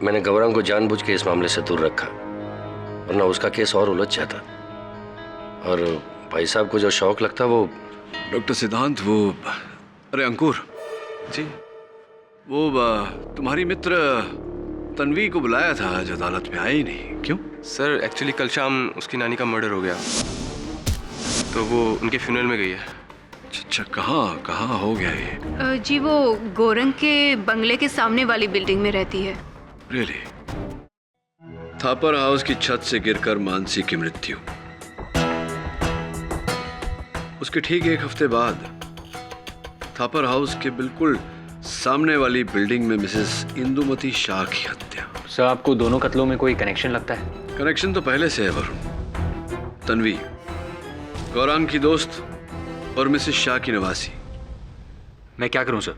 मैंने गौरांग को जानबूझ के इस मामले से दूर रखा, वरना उसका केस और उलझ जाता। और भाई साहब को जो शौक लगता वो। डॉक्टर सिद्धांत, वो अरे अंकुर जी, वो तुम्हारी मित्र तन्वी को बुलाया था, आज अदालत में आई नहीं, क्यों? सर एक्चुअली कल शाम उसकी नानी का मर्डर हो गया, तो वो उनके फ्यूनरल में गई है। अच्छा, कहाँ हो गया ये? जी वो गोरंग के बंगले के सामने वाली बिल्डिंग में रहती है। रियली? थापर हाउस की छत से गिरकर मानसी की मृत्यु। उसके ठीक एक हफ्ते बाद थापर हाउस के बिल्कुल सामने वाली बिल्डिंग में मिसेस इंदुमती शाह की हत्या। सर, आपको दोनों कत्लों में कोई कनेक्शन लगता है? कनेक्शन तो पहले से है वरुण। तन्वी गौरांग की दोस्त और मिसेस शाह की नवासी। मैं क्या करूं सर?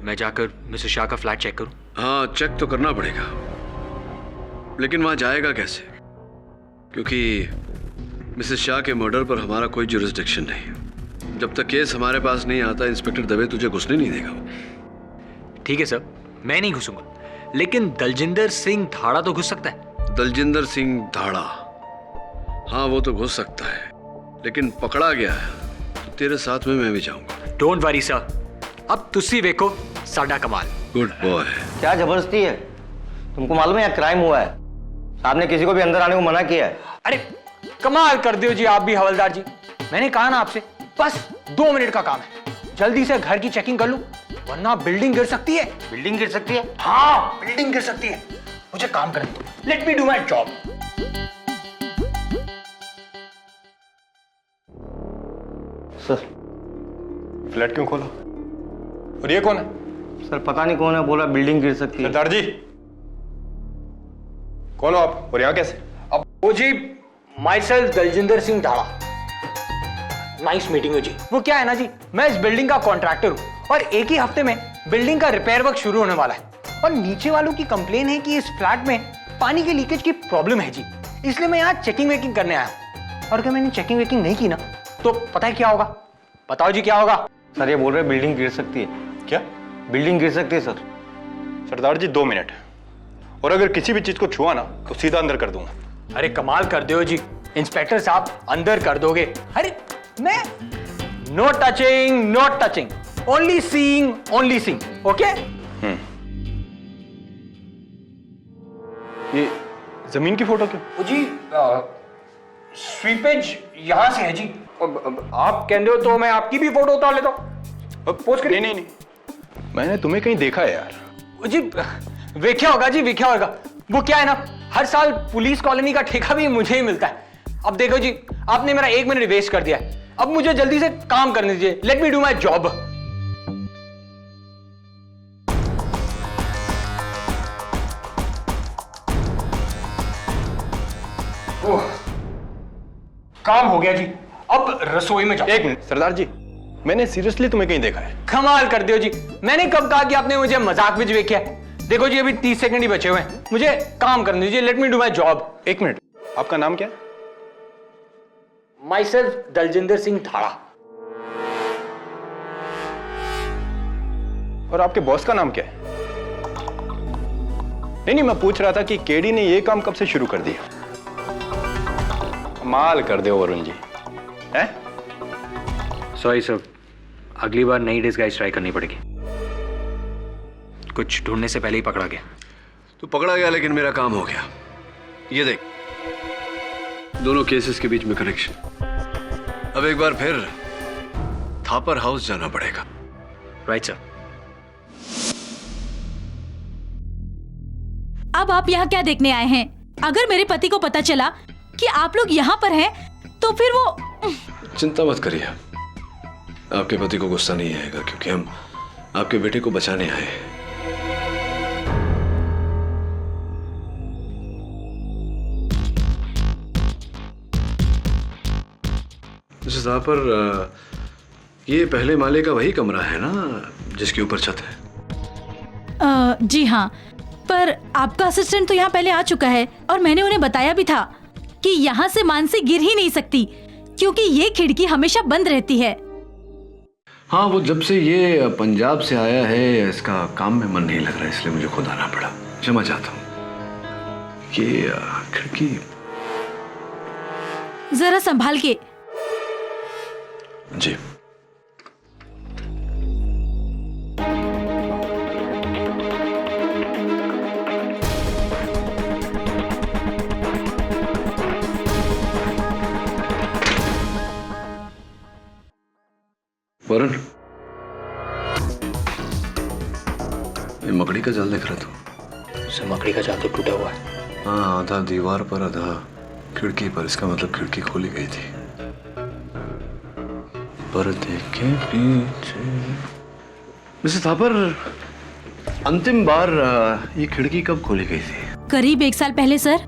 मैं जाकर मिसेस शाह का फ्लैट चेक करूं? हाँ, चेक तो करना पड़ेगा, लेकिन वहां जाएगा कैसे? क्योंकि मिसेस शाह के मर्डर पर हमारा कोई जुरिस्डिक्शन नहीं। जब तक केस हमारे पास नहीं आता, इंस्पेक्टर दवे तुझे घुसने नहीं देगा। ठीक है सर, मैं नहीं घुसूंगा, लेकिन दलजिंदर सिंह धाड़ा तो घुस सकता है। दलजिंदर सिंह धाड़ा? हाँ, वो तो घुस सकता है, लेकिन पकड़ा गया है तो तेरे साथ में मैं भी जाऊंगा। डोंट वरी सर, अब तुसी देखो साडा कमाल। Good boy. क्या जबरदस्ती है? तुमको मालूम है यहाँ क्राइम हुआ है, साहब ने किसी को भी अंदर आने को मना किया है। अरे कमाल कर दियो जी आप भी हवलदार जी। मैंने कहा ना आपसे, बस 2 मिनट का काम है, जल्दी से घर की चेकिंग कर लूं, वरना बिल्डिंग गिर सकती है। बिल्डिंग गिर सकती है? हाँ, बिल्डिंग गिर सकती है। मुझे काम करने दो, late me do my job. Sir, flat क्यों खोला? और ये कौन है? सर पता नहीं कौन है, बोला बिल्डिंग गिर सकती है। सरदार जी, कौन हो आप और यहाँ कैसे? अब वो जी myself Daljinder Singh Dhada. Nice meeting हो जी। वो क्या है ना जी, मैं इस बिल्डिंग का कॉन्ट्रैक्टर हूँ और एक ही हफ्ते में बिल्डिंग का रिपेयर वर्क शुरू होने वाला है और नीचे वालों की कंप्लेन है कि इस फ्लैट में पानी की लीकेज की प्रॉब्लम है जी, इसलिए मैं यहाँ चेकिंग वेकिंग करने आया हूँ। और अगर मैंने चेकिंग वेकिंग नहीं की ना तो पता है क्या होगा? बताओ जी क्या होगा? सर ये बोल रहे बिल्डिंग गिर सकती है। क्या? बिल्डिंग गिर सकती है सर। सरदार जी 2 मिनट, और अगर किसी भी चीज को छुआ ना तो सीधा अंदर कर दूंगा। अरे कमाल कर दो जी इंस्पेक्टर साहब, अंदर कर दोगे? अरे मैं no touching, no touching, only seeing, only seeing. Okay? ये जमीन की फोटो क्यों? जी स्वीपेज यहां से है जी। आप कहते हो तो मैं आपकी भी फोटो उतार लेता हूं। पोस्ट करिए। नहीं, मैंने तुम्हें कहीं देखा है यार। जी वेख्या होगा जी, वेख्या होगा। वो क्या है ना, हर साल पुलिस कॉलोनी का ठेका भी मुझे ही मिलता है। अब देखो जी, आपने मेरा 1 मिनट वेस्ट कर दिया है, अब मुझे जल्दी से काम करने दीजिए। Let me do my job. काम हो गया जी, अब रसोई में जाओ। 1 मिनट सरदार जी, मैंने सीरियसली तुम्हें कहीं देखा है। कमाल कर दियो जी, मैंने कब कहा कि आपने मुझे मजाक में देखा है? देखो जी अभी 30 सेकंड ही बचे हुए हैं, मुझे काम करने दीजिए। Let me do my job. 1 minute, आपका नाम क्या है? Myself Daljinder Singh Dhada. और आपके बॉस का नाम क्या है? नहीं, मैं पूछ रहा था कि केडी ने ये काम कब से शुरू कर दिया? कमाल कर दे वरुण जी। हैं? सॉरी सर, अगली बार नई डिस्गाइज ट्राई करनी पड़ेगी। कुछ ढूंढने से पहले ही पकड़ा गया। तो पकड़ा गया, लेकिन मेरा काम हो गया। ये देख, दोनों केसेस के बीच में कनेक्शन। अब एक बार फिर थापर हाउस जाना पड़ेगा। Right sir. अब आप यहाँ क्या देखने आए हैं? अगर मेरे पति को पता चला कि आप लोग यहाँ पर हैं, तो फिर वो... चिंता मत करिए, आपके पति को गुस्सा नहीं आएगा, क्योंकि हम आपके बेटे को बचाने आए हैं। पर ये पहले माले का वही कमरा है ना जिसके ऊपर छत है? जी हाँ, पर आपका असिस्टेंट तो यहाँ पहले आ चुका है और मैंने उन्हें बताया भी था कि यहाँ से मानसी गिर ही नहीं सकती, क्योंकि ये खिड़की हमेशा बंद रहती है। हाँ, वो जब से ये पंजाब से आया है इसका काम में मन नहीं लग रहा, इसलिए मुझे खुद आना पड़ा। क्षमा चाहता हूँ। ये खिड़की जरा संभाल के। जी। वरुण, ये मकड़ी का जाल देख रहा था? सर मकड़ी का जाल तो टूटा हुआ है। हाँ, आधा दीवार पर आधा खिड़की पर। इसका मतलब खिड़की खोली गई थी। पर्दे के पीछे। मिसेस थापर, अंतिम बार ये खिड़की कब खोली गई थी? करीब 1 साल पहले सर,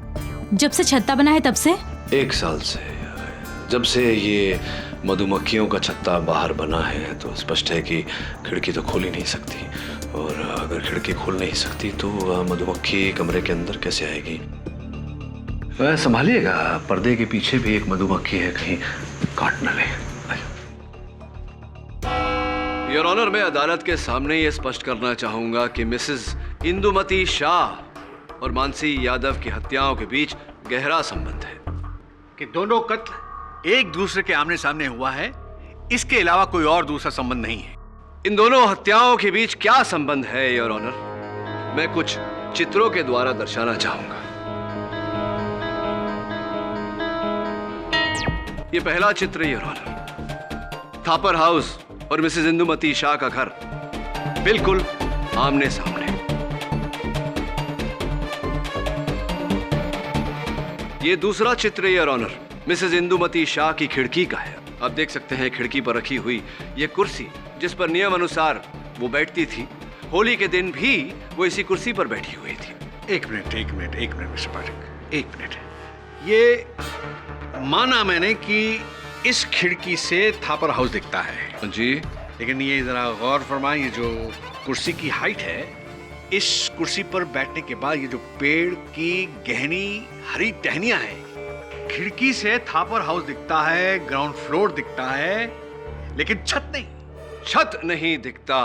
जब से छत्ता बना है तब से। 1 साल से? जब से ये मधुमक्खियों का छत्ता बाहर बना है तो स्पष्ट है कि खिड़की तो खोल ही नहीं सकती। और अगर खिड़की खोल नहीं सकती तो मधुमक्खी कमरे के अंदर कैसे आएगी? संभालिएगा, पर्दे के पीछे भी एक मधुमक्खी है, कहीं काट न ले। योर ऑनर, मैं अदालत के सामने ये स्पष्ट करना चाहूंगा कि मिसेस इंदुमती शाह और मानसी यादव की हत्याओं के बीच गहरा संबंध है। कि दोनों कत्ल एक दूसरे के आमने सामने हुआ है, इसके अलावा कोई और दूसरा संबंध नहीं है। इन दोनों हत्याओं के बीच क्या संबंध है योर ऑनर, मैं कुछ चित्रों के द्वारा दर्शाना चाहूंगा। ये पहला चित्र योर ऑनर, थापर हाउस और मिसेस इंदुमती शाह का घर बिल्कुल आमने सामने। ये दूसरा चित्र your honour, Mrs Indumati Shah की खिड़की का है। आप देख सकते हैं खिड़की पर रखी हुई ये कुर्सी, जिस पर नियम अनुसार वो बैठती थी। होली के दिन भी वो इसी कुर्सी पर बैठी हुई थी। एक मिनट मिस्टर पाठक, 1 मिनट। ये माना मैंने कि इस खिड़की से थापर हाउस दिखता है जी, लेकिन ये जरा गौर फरमाएं, ये जो कुर्सी की हाइट है, इस कुर्सी पर बैठने के बाद ये जो पेड़ की गहनी हरी टहनियां हैं, खिड़की से थापर हाउस दिखता है, ग्राउंड फ्लोर दिखता है, लेकिन छत नहीं दिखता।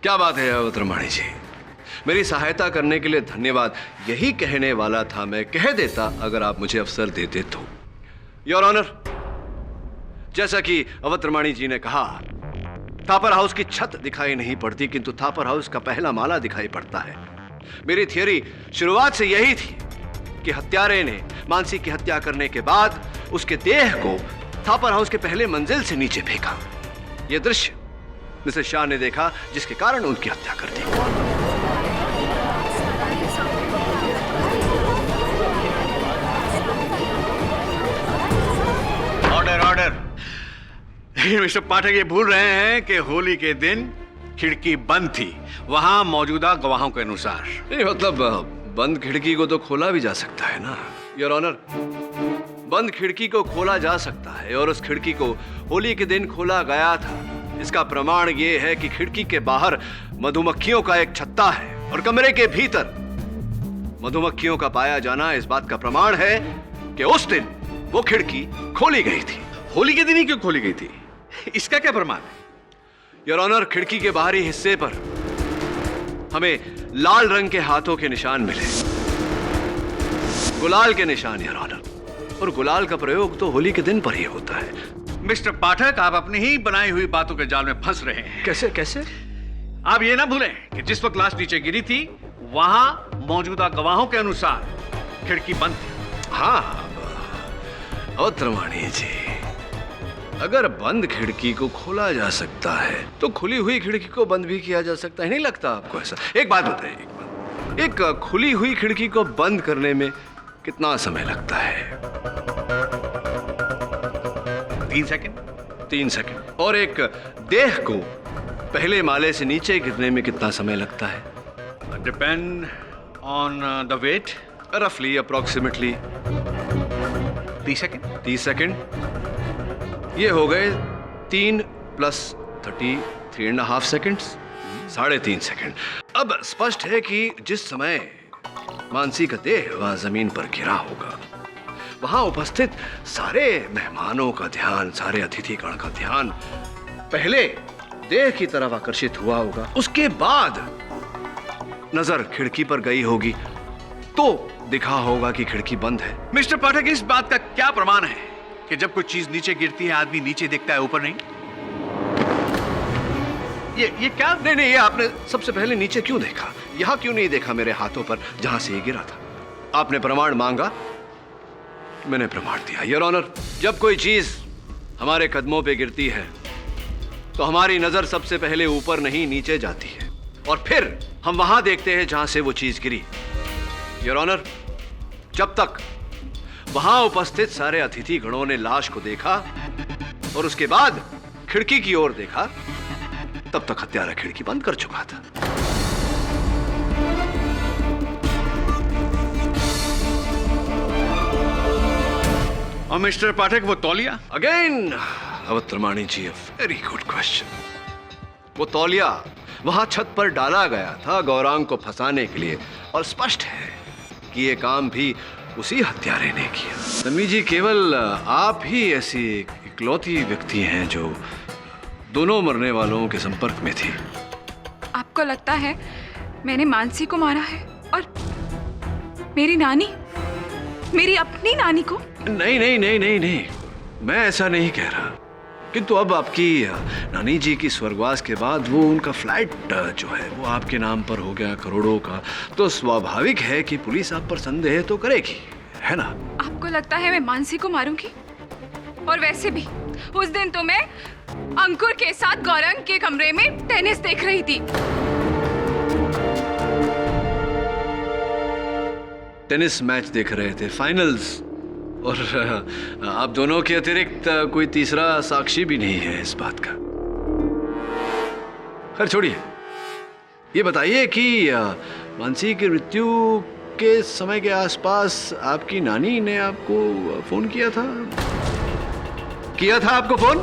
क्या बात है अवध रमाणी जी, मेरी सहायता करने के लिए धन्यवाद। यही कहने वाला था मैं, कह देता अगर आप मुझे अवसर देते तो। योर ऑनर, जैसा कि अवध रमाणी जी ने कहा, थापर हाउस की छत दिखाई नहीं पड़ती, किंतु थापर हाउस का पहला माला दिखाई पड़ता है। मेरी थियरी शुरुआत से यही थी कि हत्यारे ने मानसी की हत्या करने के बाद उसके देह को थापर हाउस के पहले मंजिल से नीचे फेंका। यह दृश्य मिसेस शाह ने देखा, जिसके कारण उनकी हत्या कर दी। ऑर्डर। मिस्टर पाठक ये भूल रहे हैं कि होली के दिन खिड़की बंद थी, वहां मौजूदा गवाहों के अनुसार। नहीं, मतलब बंद खिड़की को तो खोला भी जा सकता है ना योर ऑनर। बंद खिड़की को खोला जा सकता है और उस खिड़की को होली के दिन खोला गया था। इसका प्रमाण ये है कि खिड़की के बाहर मधुमक्खियों का एक छत्ता है और कमरे के भीतर मधुमक्खियों का पाया जाना इस बात का प्रमाण है कि उस दिन वो खिड़की खोली गई थी। होली के दिन ही क्यों खोली गई थी, इसका क्या प्रमाण है? योर ऑनर, खिड़की के बाहरी हिस्से पर हमें लाल रंग के हाथों के निशान मिले, गुलाल के निशान योर ऑनर। और गुलाल का प्रयोग तो होली के दिन पर ही होता है। मिस्टर पाठक, आप अपनी ही बनाई हुई बातों के जाल में फंस रहे हैं। कैसे? आप ये ना भूलें कि जिस वक्त लाश नीचे गिरी थी, वहां मौजूदा गवाहों के अनुसार खिड़की बंद थी। हाँ अवध रमाणी जी, अगर बंद खिड़की को खोला जा सकता है तो खुली हुई खिड़की को बंद भी किया जा सकता है, नहीं लगता आपको ऐसा? एक बात बताइए, एक खुली हुई खिड़की को बंद करने में कितना समय लगता है? 3 सेकंड। 3 सेकंड। और एक देह को पहले माले से नीचे गिरने में कितना समय लगता है? Depend on the weight. रफली अप्रोक्सीमेटली 30 सेकंड। 30 सेकंड। ये हो गए 3 + 30, 3.5 सेकंड्स, 3.5 सेकंड। अब स्पष्ट है कि जिस समय मानसी का देह वहां जमीन पर गिरा होगा, वहां उपस्थित सारे मेहमानों का ध्यान, सारे अतिथिगण का ध्यान पहले देह की तरफ आकर्षित हुआ होगा, उसके बाद नजर खिड़की पर गई होगी तो दिखा होगा कि खिड़की बंद है। मिस्टर पाठक, इस बात का क्या प्रमाण है कि जब कोई चीज नीचे गिरती है आदमी नीचे देखता है, ऊपर नहीं? ये क्या? नहीं, ये आपने सबसे पहले नीचे क्यों देखा, यहां क्यों नहीं देखा मेरे हाथों पर जहां से ये गिरा था? आपने प्रमाण मांगा, मैंने प्रमाण दिया। योर ऑनर, जब कोई चीज हमारे कदमों पे गिरती है तो हमारी नजर सबसे पहले ऊपर नहीं नीचे जाती है और फिर हम वहां देखते हैं जहां से वो चीज गिरी। योर ऑनर, जब तक वहां उपस्थित सारे अतिथि गणों ने लाश को देखा और उसके बाद खिड़की की ओर देखा, तब तक हत्यारा खिड़की बंद कर चुका था। और मिस्टर पाठक, वो तौलिया? अगेन अवतरमाणी जी, वेरी गुड क्वेश्चन। वो तौलिया वहां छत पर डाला गया था गौरांग को फंसाने के लिए, और स्पष्ट है कि ये काम भी उसी हत्यारे ने किया। तन्वी जी, केवल आप ही ऐसी इकलौती व्यक्ति हैं जो दोनों मरने वालों के संपर्क में थी। आपको लगता है मैंने मानसी को मारा है और मेरी नानी, मेरी अपनी नानी को? नहीं नहीं नहीं नहीं नहीं, मैं ऐसा नहीं कह रहा, किंतु अब आपकी नानी जी की स्वर्गवास के बाद वो उनका फ्लैट जो है वो आपके नाम पर हो गया करोड़ों का, तो स्वाभाविक है कि पुलिस आप पर संदेह तो करेगी, है ना? आपको लगता है मैं मानसी को मारूंगी? और वैसे भी उस दिन तो मैं अंकुर के साथ गौरंग के कमरे में टेनिस देख रही थी। टेनिस मैच देख रहे थे, फाइनल्स, और आप दोनों के अतिरिक्त कोई तीसरा साक्षी भी नहीं है इस बात का। खैर छोड़िए, ये बताइए कि मानसी की मृत्यु के समय के आसपास आपकी नानी ने आपको फोन किया था? आपको फोन?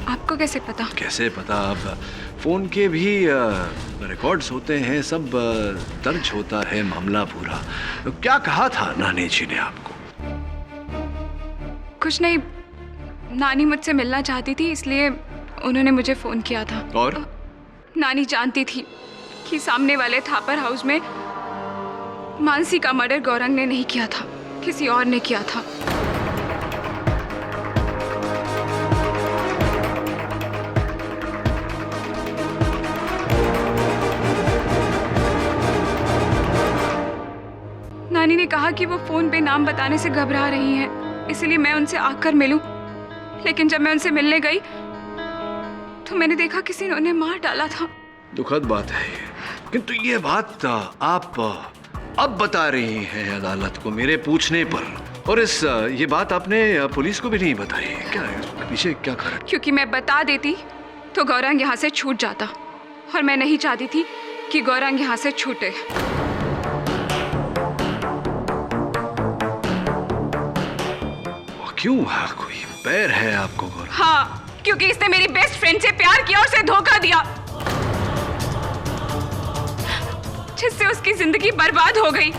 आपको कैसे पता? कैसे पता? अब फोन के भी रिकॉर्ड्स होते हैं, सब दर्ज होता है मामला पूरा। क्या कहा था नानी जी ने आपको? कुछ नहीं, नानी मुझसे मिलना चाहती थी, इसलिए उन्होंने मुझे फोन किया था। और नानी जानती थी कि सामने वाले थापर हाउस में मानसी का मर्डर गौरंग ने नहीं किया था, किसी और ने किया था। नानी ने कहा कि वो फोन पे नाम बताने से घबरा रही हैं, इसलिए मैं उनसे आकर मिलूं। लेकिन जब मैं उनसे मिलने गई तो मैंने देखा किसी ने उन्हें मार डाला था। दुखद बात है ये, किंतु ये बात आप अब बता रही हैं अदालत को मेरे पूछने पर, और ये बात आपने पुलिस को भी नहीं बताई। क्या है इसके पीछे, क्या कारण? क्योंकि मैं बता देती तो गौरंग यहाँ से छूट जाता, और मैं नहीं चाहती थी कि गौरंग यहाँ से छूटे। क्यों? कोई पैर है आपको गौरंग? हाँ, क्योंकि इसने मेरी बेस्ट फ्रेंड से प्यार किया और उसे धोखा दिया, जिससे उसकी जिंदगी बर्बाद हो गई।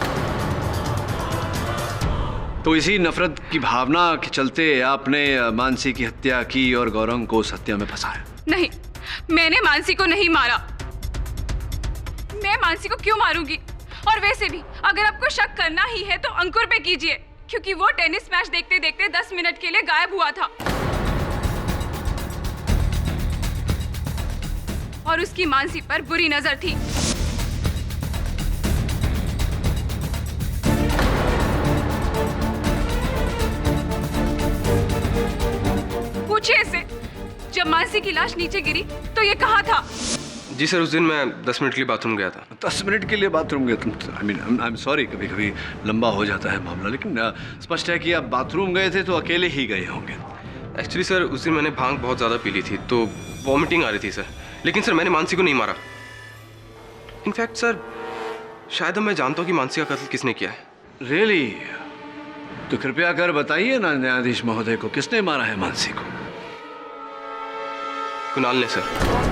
तो इसी नफरत की भावना के चलते आपने मानसी की हत्या की और गौरंग को उस हत्या में फंसाया? नहीं, मैंने मानसी को नहीं मारा। मैं मानसी को क्यों मारूंगी? और वैसे भी अगर आपको शक करना ही है तो अंकुर पे कीजिए, क्योंकि वो टेनिस मैच देखते देखते 10 मिनट के लिए गायब हुआ था और उसकी मानसी पर बुरी नजर थी। पूछिए इससे, जब मानसी की लाश नीचे गिरी तो ये कहाँ था? जी सर, उस दिन मैं 10 मिनट के लिए बाथरूम गया था। 10 मिनट के लिए बाथरूम गए तुम? आई एम सॉरी, कभी कभी लंबा हो जाता है मामला, लेकिन स्पष्ट है कि आप बाथरूम गए थे तो अकेले ही गए होंगे। एक्चुअली सर, उस दिन मैंने भांग बहुत ज़्यादा पी ली थी तो वॉमिटिंग आ रही थी सर। लेकिन सर, मैंने मानसी को नहीं मारा। इनफैक्ट सर, शायद मैं जानता हूँ कि मानसी का कत्ल किसने किया है। रियली? तो कृपया कर बताइए ना न्यायाधीश महोदय को, किसने मारा है मानसी को? कुणाल ने सर।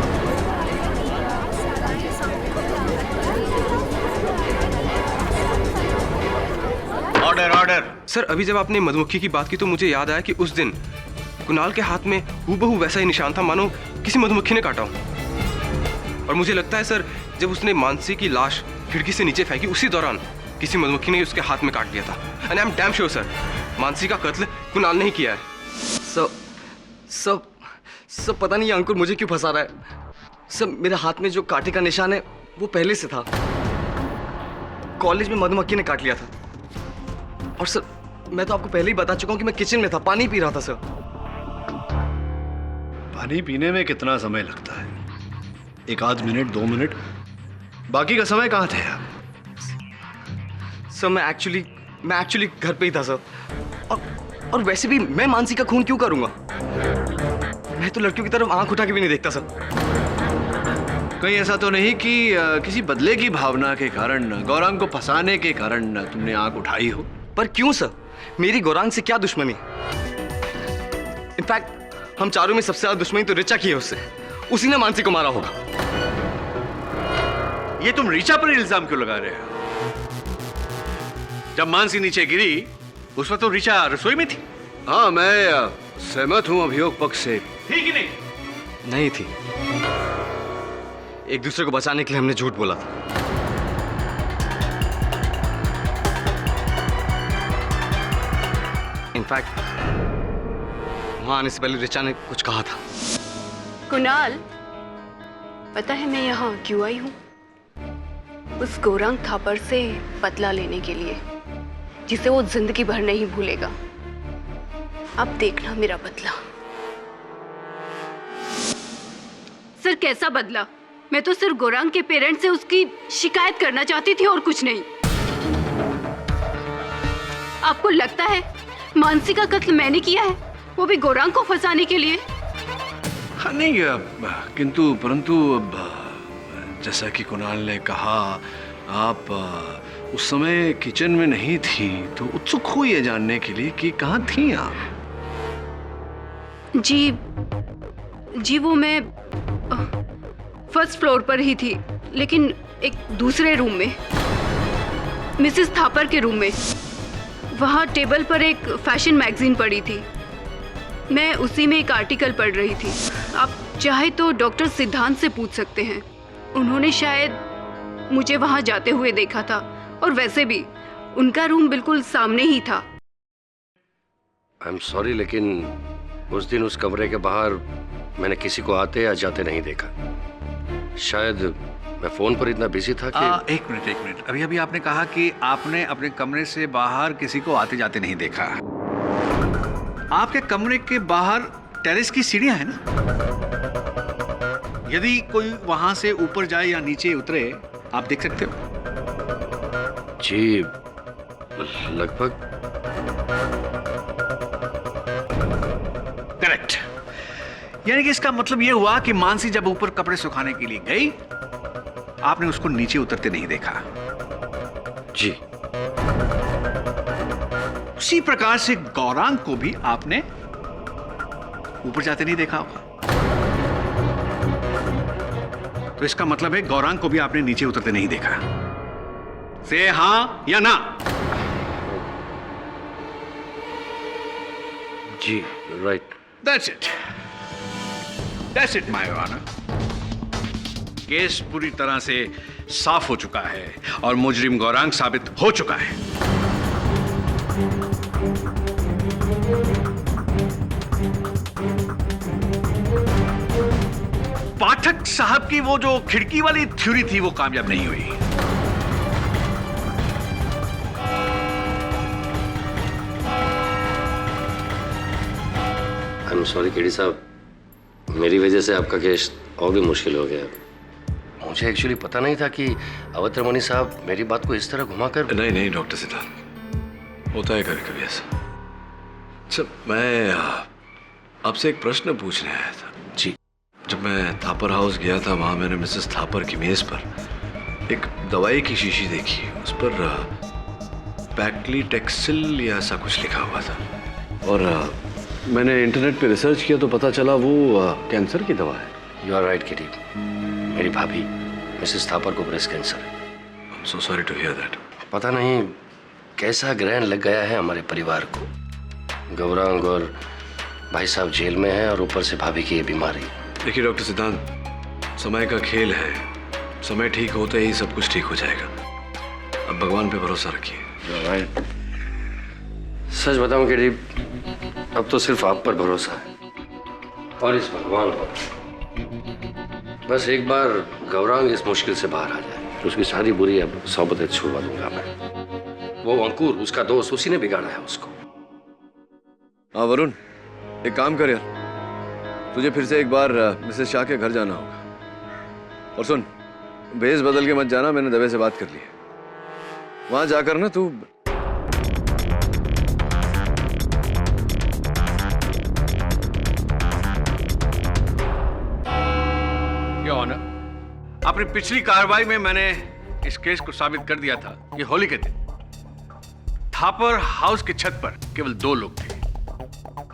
Order order. सर, अभी जब आपने मधुमक्खी की बात की तो मुझे याद आया कि उस दिन कुणाल के हाथ में हूबहू वैसा ही निशान था, मानो किसी मधुमक्खी ने काटा हो। और मुझे लगता है सर, जब उसने मानसी की लाश खिड़की से नीचे फेंकी, उसी दौरान किसी मधुमक्खी ने उसके हाथ में काट लिया था। And I am damn sure sir, Mansi का कत्ल कुणाल ने ही किया है। सब पता नहीं ये अंकुर मुझे क्यों फंसा रहा है। सब मेरे हाथ में जो कांटे का निशान है वो पहले से था। कॉलेज में मधुमक्खी ने काट लिया था। और सर, मैं तो आपको पहले ही बता चुका हूँ कि मैं किचन में था, पानी पी रहा था सर। पानी पीने में कितना समय लगता है? 1 आध मिनट, 2 मिनट? बाकी का समय कहाँ थे आप? सर मैं एक्चुअली घर पे ही था सर। और वैसे भी मैं मानसी का खून क्यों करूंगा? मैं तो लड़कियों की तरफ आंख उठा के भी नहीं देखता सर। कहीं ऐसा तो नहीं कि किसी बदले की भावना के कारण, गौरांग को फंसाने के कारण तुमने आंख उठाई हो? पर क्यों सर? मेरी गौरांग से क्या दुश्मनी? इनफैक्ट हम चारों में सबसे ज्यादा दुश्मनी तो रिचा की है उससे। उसी ने मानसी को मारा होगा। ये तुम रिचा पर इल्जाम क्यों लगा रहे हो? जब मानसी नीचे गिरी उस वक्त तो रिचा रसोई में थी। हाँ, मैं सहमत हूं अभियोग पक्ष से। थी कि नहीं? नहीं थी। एक दूसरे को बचाने के लिए हमने झूठ बोला था। इनफैक्ट वहां आने से पहले रिचा ने कुछ कहा था। कुणाल, पता है मैं यहाँ क्यों आई हूँ? उस गौरांग थापर से बदला लेने के लिए, जिसे वो जिंदगी भर नहीं भूलेगा। अब देखना मेरा बदला। सर, कैसा बदला? मैं तो सिर्फ गौरांग के पेरेंट्स से उसकी शिकायत करना चाहती थी और कुछ नहीं। आपको लगता है मानसी का कत्ल मैंने किया है, वो भी गौरांग को फंसाने के लिए? हाँ नहीं, किंतु परंतु जैसा कि कुणाल ने कहा, आप उस समय किचन में नहीं थी, तो उत्सुक हुई है जानने के लिए कि कहाँ थी आप। जी वो मैं फर्स्ट फ्लोर पर ही थी, लेकिन एक दूसरे रूम में, मिसेस थापर के रूम में। वहाँ टेबल पर एक फैशन मैगजीन पड़ी थी। मैं उसी में एक आर्टिकल पढ़ रही थी। आप चाहे तो डॉक्टर सिद्धांत से पूछ सकते हैं। उन्होंने शायद मुझे वहाँ जाते हुए देखा था, और वैसे भी उनका रूम बिल्कुल सामने ही था। आई एम सॉरी, लेकिन उस दिन उस कमरे के बाहर मैंने किसी को आते या जाते नहीं देखा। शायद मैं फोन पर इतना बिजी था कि एक मिनट। अभी आपने कहा कि आपने अपने कमरे से बाहर किसी को आते जाते नहीं देखा। आपके कमरे के बाहर टेरेस की सीढ़ियां हैं ना? यदि कोई वहां से ऊपर जाए या नीचे उतरे, आप देख सकते हो? जी, लगभग। करेक्ट। यानी कि इसका मतलब यह हुआ कि मानसी जब ऊपर कपड़े सुखाने के लिए गई, आपने उसको नीचे उतरते नहीं देखा। जी। उसी प्रकार से गौरांग को भी आपने ऊपर जाते नहीं देखा होगा। तो इसका मतलब है गौरांग को भी आपने नीचे उतरते नहीं देखा। से हाँ या ना? जी, right. That's it, my honor. Case पूरी तरह से साफ हो चुका है और मुजरिम गौरांग साबित हो चुका है। पाठक साहब की वो जो खिड़की वाली थ्योरी थी, वो कामयाब नहीं हुई। आई एम सॉरी केडी साहब, मेरी वजह से आपका केस और भी मुश्किल हो गया। मुझे एक्चुअली पता नहीं था कि अवतरमणि साहब मेरी बात को इस तरह घुमाकर। नहीं डॉक्टर सिद्धार्थ, होता है कभी कभी ऐसा। अच्छा, मैं आपसे एक प्रश्न पूछने आया था। जी। जब मैं थापर हाउस गया था, वहां मैंने मिसेस थापर की मेज पर एक दवाई की शीशी देखी। उस पर पैक्लीटेक्सिल या ऐसा कुछ लिखा हुआ था, और मैंने इंटरनेट पे रिसर्च किया तो पता चला वो कैंसर की दवा है। यू आर राइट किडी, मेरी भाभी मिसेस थापर को ब्रेस्ट कैंसर है। I am so sorry to hear that. पता नहीं कैसा ग्रहण लग गया है हमारे परिवार को। गौरांग और भाई साहब जेल में हैं और ऊपर से भाभी की ये बीमारी। देखिए डॉक्टर सिद्धांत, समय का खेल है। समय ठीक होते ही सब कुछ ठीक हो जाएगा। अब भगवान पे भरोसा रखिए। सच बताऊं किडी, अब तो सिर्फ आप पर भरोसा है और इस भगवान पर। बस एक बार गौरांग इस मुश्किल से बाहर आ जाए तो उसकी सारी बुरी अब सोबतें छुड़वा दूंगा मैं। वो अंकुर, उसका दोस्त, उसी ने बिगाड़ा है उसको। हाँ वरुण, एक काम कर यार, तुझे फिर से एक बार मिसेस शाह के घर जाना होगा। और सुन, भेस बदल के मत जाना, मैंने दवे से बात कर ली है। वहां जाकर ना तू योर ऑनर, अपनी पिछली कार्रवाई में मैंने इस केस को साबित कर दिया था कि होली के दिन थापर हाउस की छत पर केवल 2 लोग थे,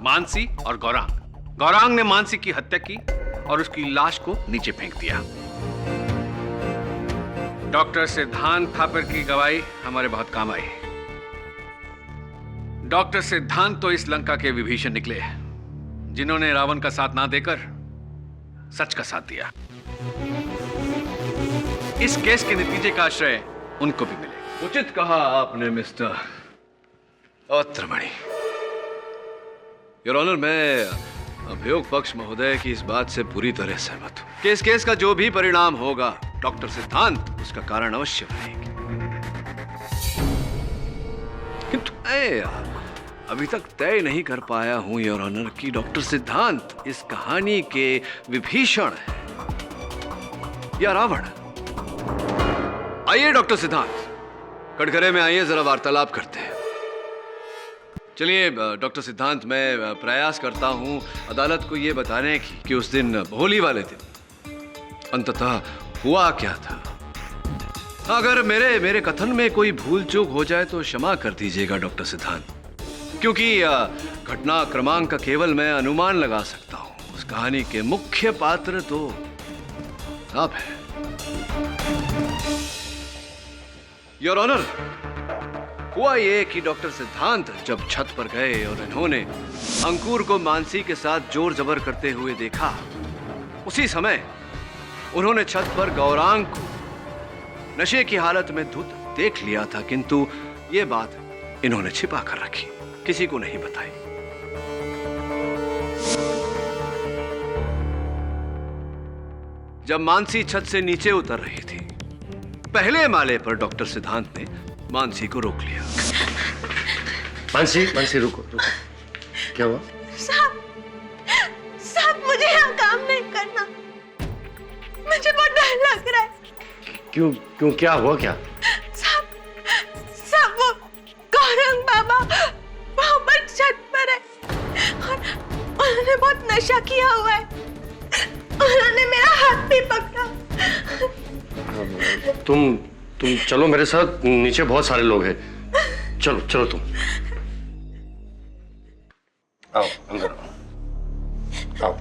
मानसी और गौरांग। गौरांग ने मानसी की हत्या की और उसकी लाश को नीचे फेंक दिया। डॉक्टर सिद्धांत थापर की गवाही हमारे बहुत काम आई। डॉक्टर सिद्धांत तो इस लंका के विभीषण निकले, जिन्होंने रावण का साथ ना देकर सच का साथ दिया। इस केस के नतीजे का आश्रय उनको भी मिले। उचित कहा आपने मिस्टर अत्रमणि। योर ऑनर, मैं अभियोग पक्ष महोदय की इस बात से पूरी तरह सहमत हूं कि इस केस का जो भी परिणाम होगा, डॉक्टर सिद्धांत उसका कारण अवश्य बनेंगे। किंतु मैं अभी तक तय नहीं कर पाया हूं योर ऑनर कि डॉक्टर सिद्धांत इस कहानी के विभीषण है या रावण। आइए डॉक्टर सिद्धांत, कटघरे में आइए, जरा वार्तालाप करते हैं। चलिए डॉक्टर सिद्धांत, मैं प्रयास करता हूं अदालत को यह बताने की कि उस दिन होली वाले दिन अंततः हुआ क्या था। अगर मेरे कथन में कोई भूल चूक हो जाए तो क्षमा कर दीजिएगा डॉक्टर सिद्धांत, क्योंकि घटना क्रमांक का केवल मैं अनुमान लगा सकता हूं। उस कहानी के मुख्य पात्र तो आप हैं। योर ऑनर, हुआ ये कि डॉक्टर सिद्धांत जब छत पर गए और इन्होंने अंकुर को मानसी के साथ जोर जबर करते हुए देखा, उसी समय उन्होंने छत पर गौरांग को नशे की हालत में धुत देख लिया था, किंतु ये बात इन्होंने छिपा कर रखी, किसी को नहीं बताई। जब मानसी छत से नीचे उतर रही थी, पहले माले पर डॉक्टर सिद्धांत ने मानसी को रोक लिया। मानसी रुको। क्या हुआ? साहब मुझे यहाँ काम नहीं करना, मुझे बहुत डर लग रहा है। क्यों क्या हुआ? क्या साहब वो गौरंग बाबा वहाँ पर छत पर है और उन्होंने बहुत नशा किया हुआ है। उन्होंने मेरा हाथ भी पकड़ा। तुम चलो मेरे साथ, नीचे बहुत सारे लोग हैं। चलो तुम आओ, अंदर आओ।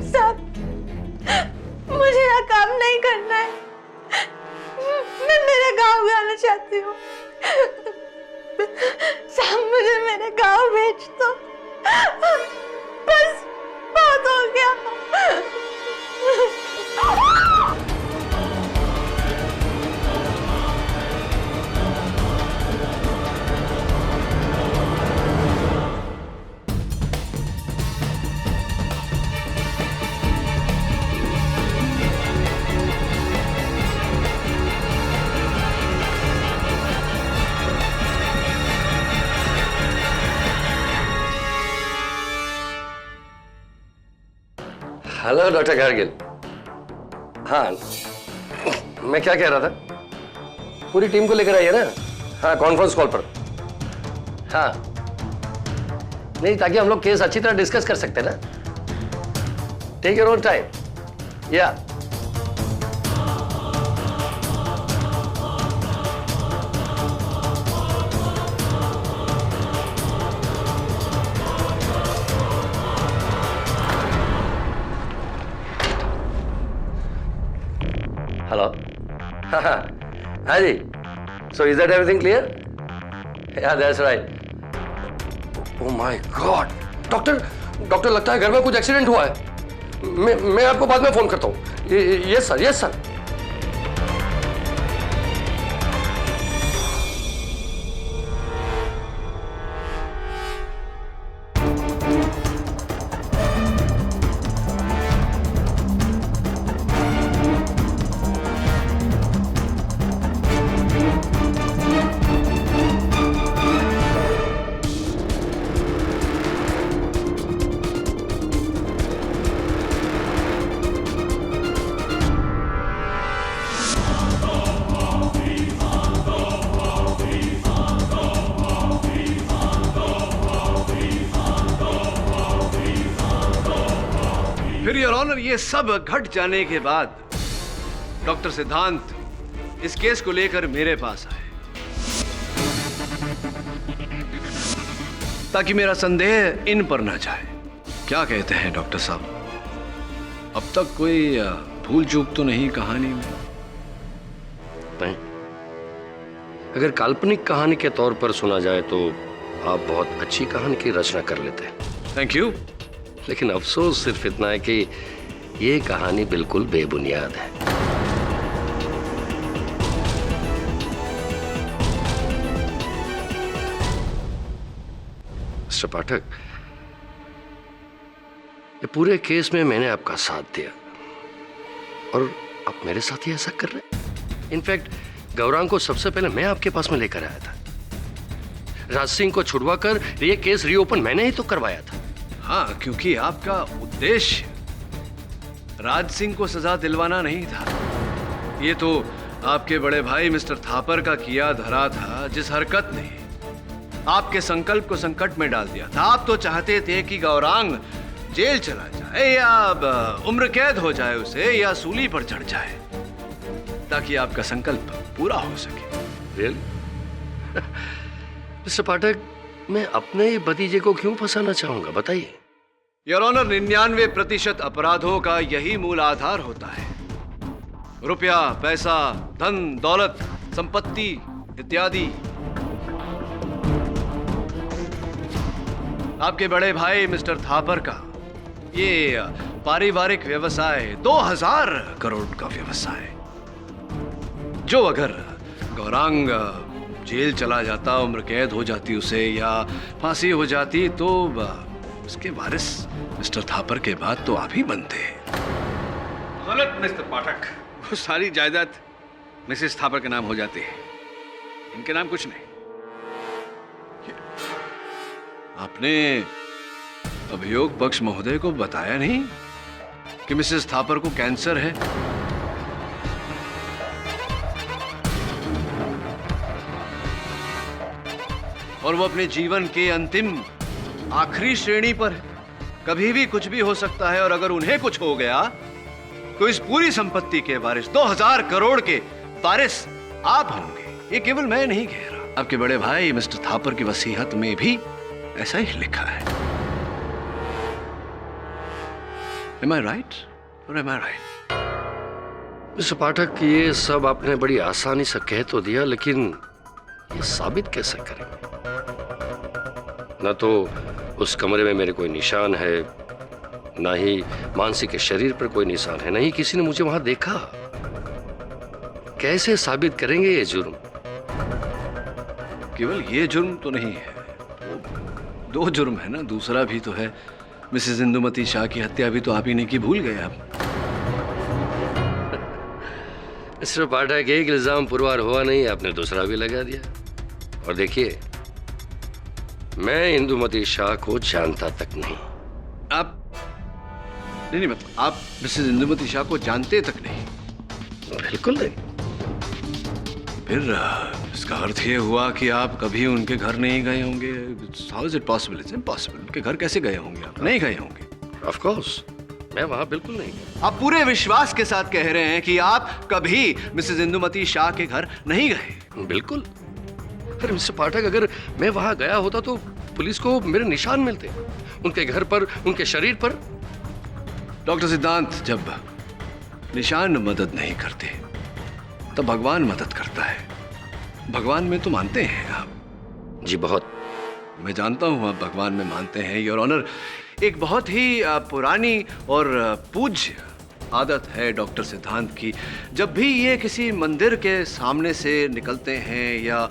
साहब मुझे यहाँ काम नहीं करना है, मैं मेरे गांव जाना चाहती हूँ। साहब मुझे मेरे गांव भेज दो, बस बहुत हो गया। Hello doctor gargle. हाँ, मैं क्या कह रहा था, पूरी टीम को लेकर आइए ना। हाँ, कॉन्फ्रेंस कॉल पर। हाँ नहीं, ताकि हम लोग केस अच्छी तरह डिस्कस कर सकते हैं ना। Take your own time. या हेलो। हाँ जी, so is that everything clear? Yeah that's right. Oh my God, doctor लगता है घर में कुछ एक्सीडेंट हुआ है। मैं आपको बाद में फोन करता हूँ। Yes sir. ऑनर, ये सब घट जाने के बाद डॉक्टर सिद्धांत इस केस को लेकर मेरे पास आए ताकि मेरा संदेह इन पर ना जाए। क्या कहते हैं डॉक्टर साहब? अब तक कोई भूल चूक तो नहीं कहानी में? नहीं, अगर काल्पनिक कहानी के तौर पर सुना जाए तो आप बहुत अच्छी कहानी की रचना कर लेते हैं। Thank you. लेकिन अफसोस सिर्फ इतना है कि ये कहानी बिल्कुल बेबुनियाद है। मिस्टर पाठक, ये पूरे केस में मैंने आपका साथ दिया और आप मेरे साथ ही ऐसा कर रहे हैं। इनफैक्ट गौरांग को सबसे पहले मैं आपके पास में लेकर आया था। राज सिंह को छुड़वाकर ये केस रीओपन मैंने ही तो करवाया था। हाँ, क्योंकि आपका उद्देश्य राज सिंह को सजा दिलवाना नहीं था। ये तो आपके बड़े भाई मिस्टर थापर का किया धरा था, जिस हरकत ने आपके संकल्प को संकट में डाल दिया था। आप तो चाहते थे कि गौरांग जेल चला जाए या उम्र कैद हो जाए उसे, या सूली पर चढ़ जाए, ताकि आपका संकल्प पूरा हो सके। रियल? मिस्टर पाठक, मैं अपने ही भतीजे को क्यों फंसाना चाहूंगा, बताइए। योर ऑनर, 99% अपराधों का यही मूल आधार होता है। रुपया, पैसा, धन, दौलत, संपत्ति इत्यादि। आपके बड़े भाई मिस्टर थापर का ये पारिवारिक व्यवसाय 2000 करोड़ का व्यवसाय, जो अगर गौरांग जेल चला जाता, उम्र कैद हो जाती उसे, या फांसी हो जाती, तो उसके वारिस मिस्टर थापर के बाद तो आप ही बनते। गलत मिस्टर पाठक, वो सारी जायदाद मिसेस थापर के नाम हो जाती है, इनके नाम कुछ नहीं। आपने अभियोग पक्ष महोदय को बताया नहीं कि मिसेस थापर को कैंसर है? और वो अपने जीवन के अंतिम आखिरी श्रेणी पर है। कभी भी कुछ भी हो सकता है, और अगर उन्हें कुछ हो गया तो इस पूरी संपत्ति के वारिस, 2000 करोड़ के वारिस आप होंगे। ये केवल मैं नहीं कह रहा, आपके बड़े भाई मिस्टर थापर की वसीयत में भी ऐसा ही लिखा है। Am I right? Or am I right? Mister Pathak, ये सब आपने बड़ी आसानी से कह तो दिया, लेकिन ये साबित कैसे करेंगे? न तो उस कमरे में मेरे कोई निशान है, ना ही मानसी के शरीर पर कोई निशान है, नहीं किसी ने मुझे वहां देखा। कैसे साबित करेंगे ये जुर्म? केवल ये जुर्म तो नहीं है, दो जुर्म है ना, दूसरा भी तो है। मिसेस इंदुमती शाह की हत्या भी तो आप ही ने की, भूल गए आप। मिस्टर पाठक, एक इल्जाम पुरवार हुआ नहीं, आपने दूसरा भी लगा दिया। और देखिए, मैं इंदुमती शाह को जानता तक नहीं। आप नहीं, मतलब आप मिसेस इंदुमती शाह को जानते तक नहीं? बिल्कुल नहीं। फिर इसका अर्थ ये हुआ कि आप कभी उनके घर नहीं गए होंगे। How is it possible? It's impossible. उनके घर कैसे गए होंगे? आप नहीं गए होंगे। ऑफ कोर्स, मैं वहां बिल्कुल नहीं गया। आप पूरे विश्वास के साथ कह रहे हैं कि आप कभी मिसेस इंदुमती शाह के घर नहीं गए? बिल्कुल। अरे मिस्टर पाठक, अगर मैं वहां गया होता तो पुलिस को मेरे निशान मिलते, उनके घर पर, उनके शरीर पर। डॉक्टर सिद्धांत, जब निशान मदद नहीं करते तब भगवान मदद करता है। भगवान में तो मानते हैं आप? जी बहुत। मैं जानता हूं आप भगवान में मानते हैं योर ऑनर। एक बहुत ही पुरानी और पूज्य आदत है डॉक्टर सिद्धांत की, जब भी ये किसी मंदिर के सामने से निकलते हैं या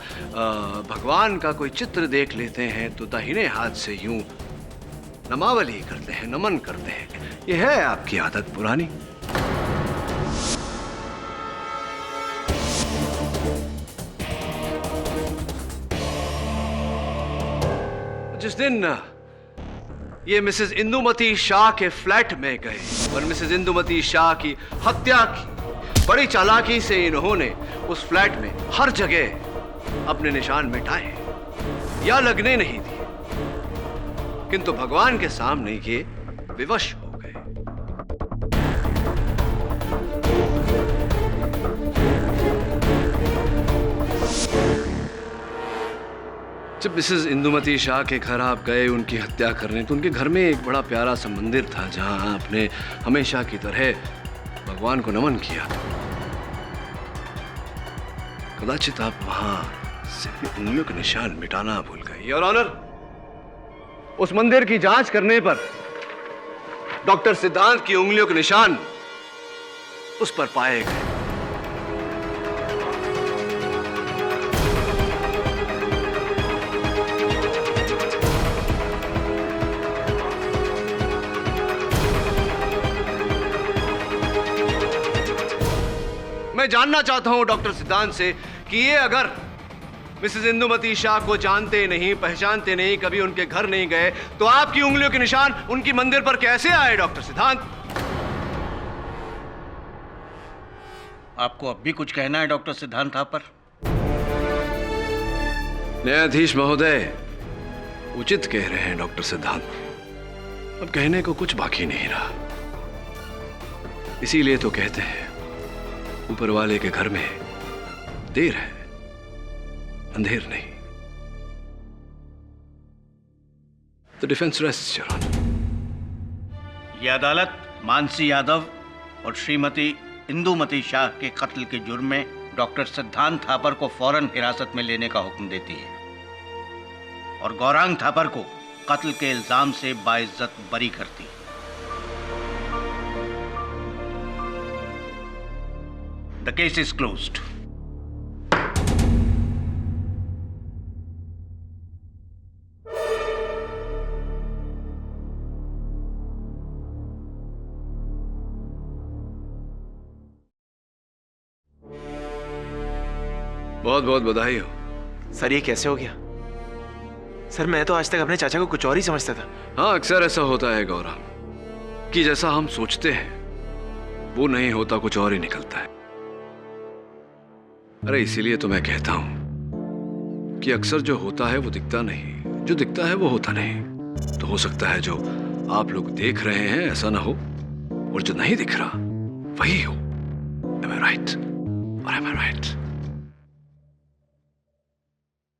भगवान का कोई चित्र देख लेते हैं तो दाहिने हाथ से यूं नमावली करते हैं, नमन करते हैं। यह है आपकी आदत पुरानी। जिस दिन ये मिसेस इंदुमती शाह के फ्लैट में गए और मिसेस इंदुमती शाह की हत्या की, बड़ी चालाकी से इन्होंने उस फ्लैट में हर जगह अपने निशान मिटाए या लगने नहीं दिए, किंतु भगवान के सामने ये विवश हो गए। जब मिसेस इंदुमती शाह के घर आप गए उनकी हत्या करने, तो उनके घर में एक बड़ा प्यारा सा मंदिर था जहां आपने हमेशा की तरह भगवान को नमन किया। कदाचित आप वहां सिर्फ उंगलियों के निशान मिटाना भूल गए। योर ऑनर, उस मंदिर की जांच करने पर डॉक्टर सिद्धांत की उंगलियों के निशान उस पर पाए गए। मैं जानना चाहता हूं डॉक्टर सिद्धांत से कि ये अगर मिसेस इंदुमती शाह को जानते नहीं, पहचानते नहीं, कभी उनके घर नहीं गए, तो आपकी उंगलियों के निशान उनकी मंदिर पर कैसे आए डॉक्टर सिद्धांत? आपको अब भी कुछ कहना है डॉक्टर सिद्धांत थापर? न्यायाधीश महोदय उचित कह रहे हैं डॉक्टर सिद्धांत। अब कहने को कुछ बाकी नहीं रहा। इसीलिए तो कहते हैं ऊपर वाले के घर में देर है, अंधेर नहीं। The defense rests, Your Honor. ये अदालत मानसी यादव और श्रीमती इंदुमती शाह के कत्ल के जुर्म में डॉक्टर सिद्धांत थापर को फौरन हिरासत में लेने का हुक्म देती है और गौरांग थापर को कत्ल के इल्जाम से बाइज्जत बरी करती है। The case is closed. बहुत बहुत बधाई हो। सर ये कैसे हो गया? सर मैं तो आज तक अपने चाचा को कुछ और ही समझता था। हाँ, अक्सर ऐसा होता है गौरांग, कि जैसा हम सोचते हैं वो नहीं होता, कुछ और ही निकलता है। अरे इसीलिए तो मैं कहता हूं कि अक्सर जो होता है वो दिखता नहीं, जो दिखता है वो होता नहीं। तो हो सकता है जो आप लोग देख रहे हैं ऐसा ना हो, और जो नहीं दिख रहा वही हो। Am I right? Or am I right?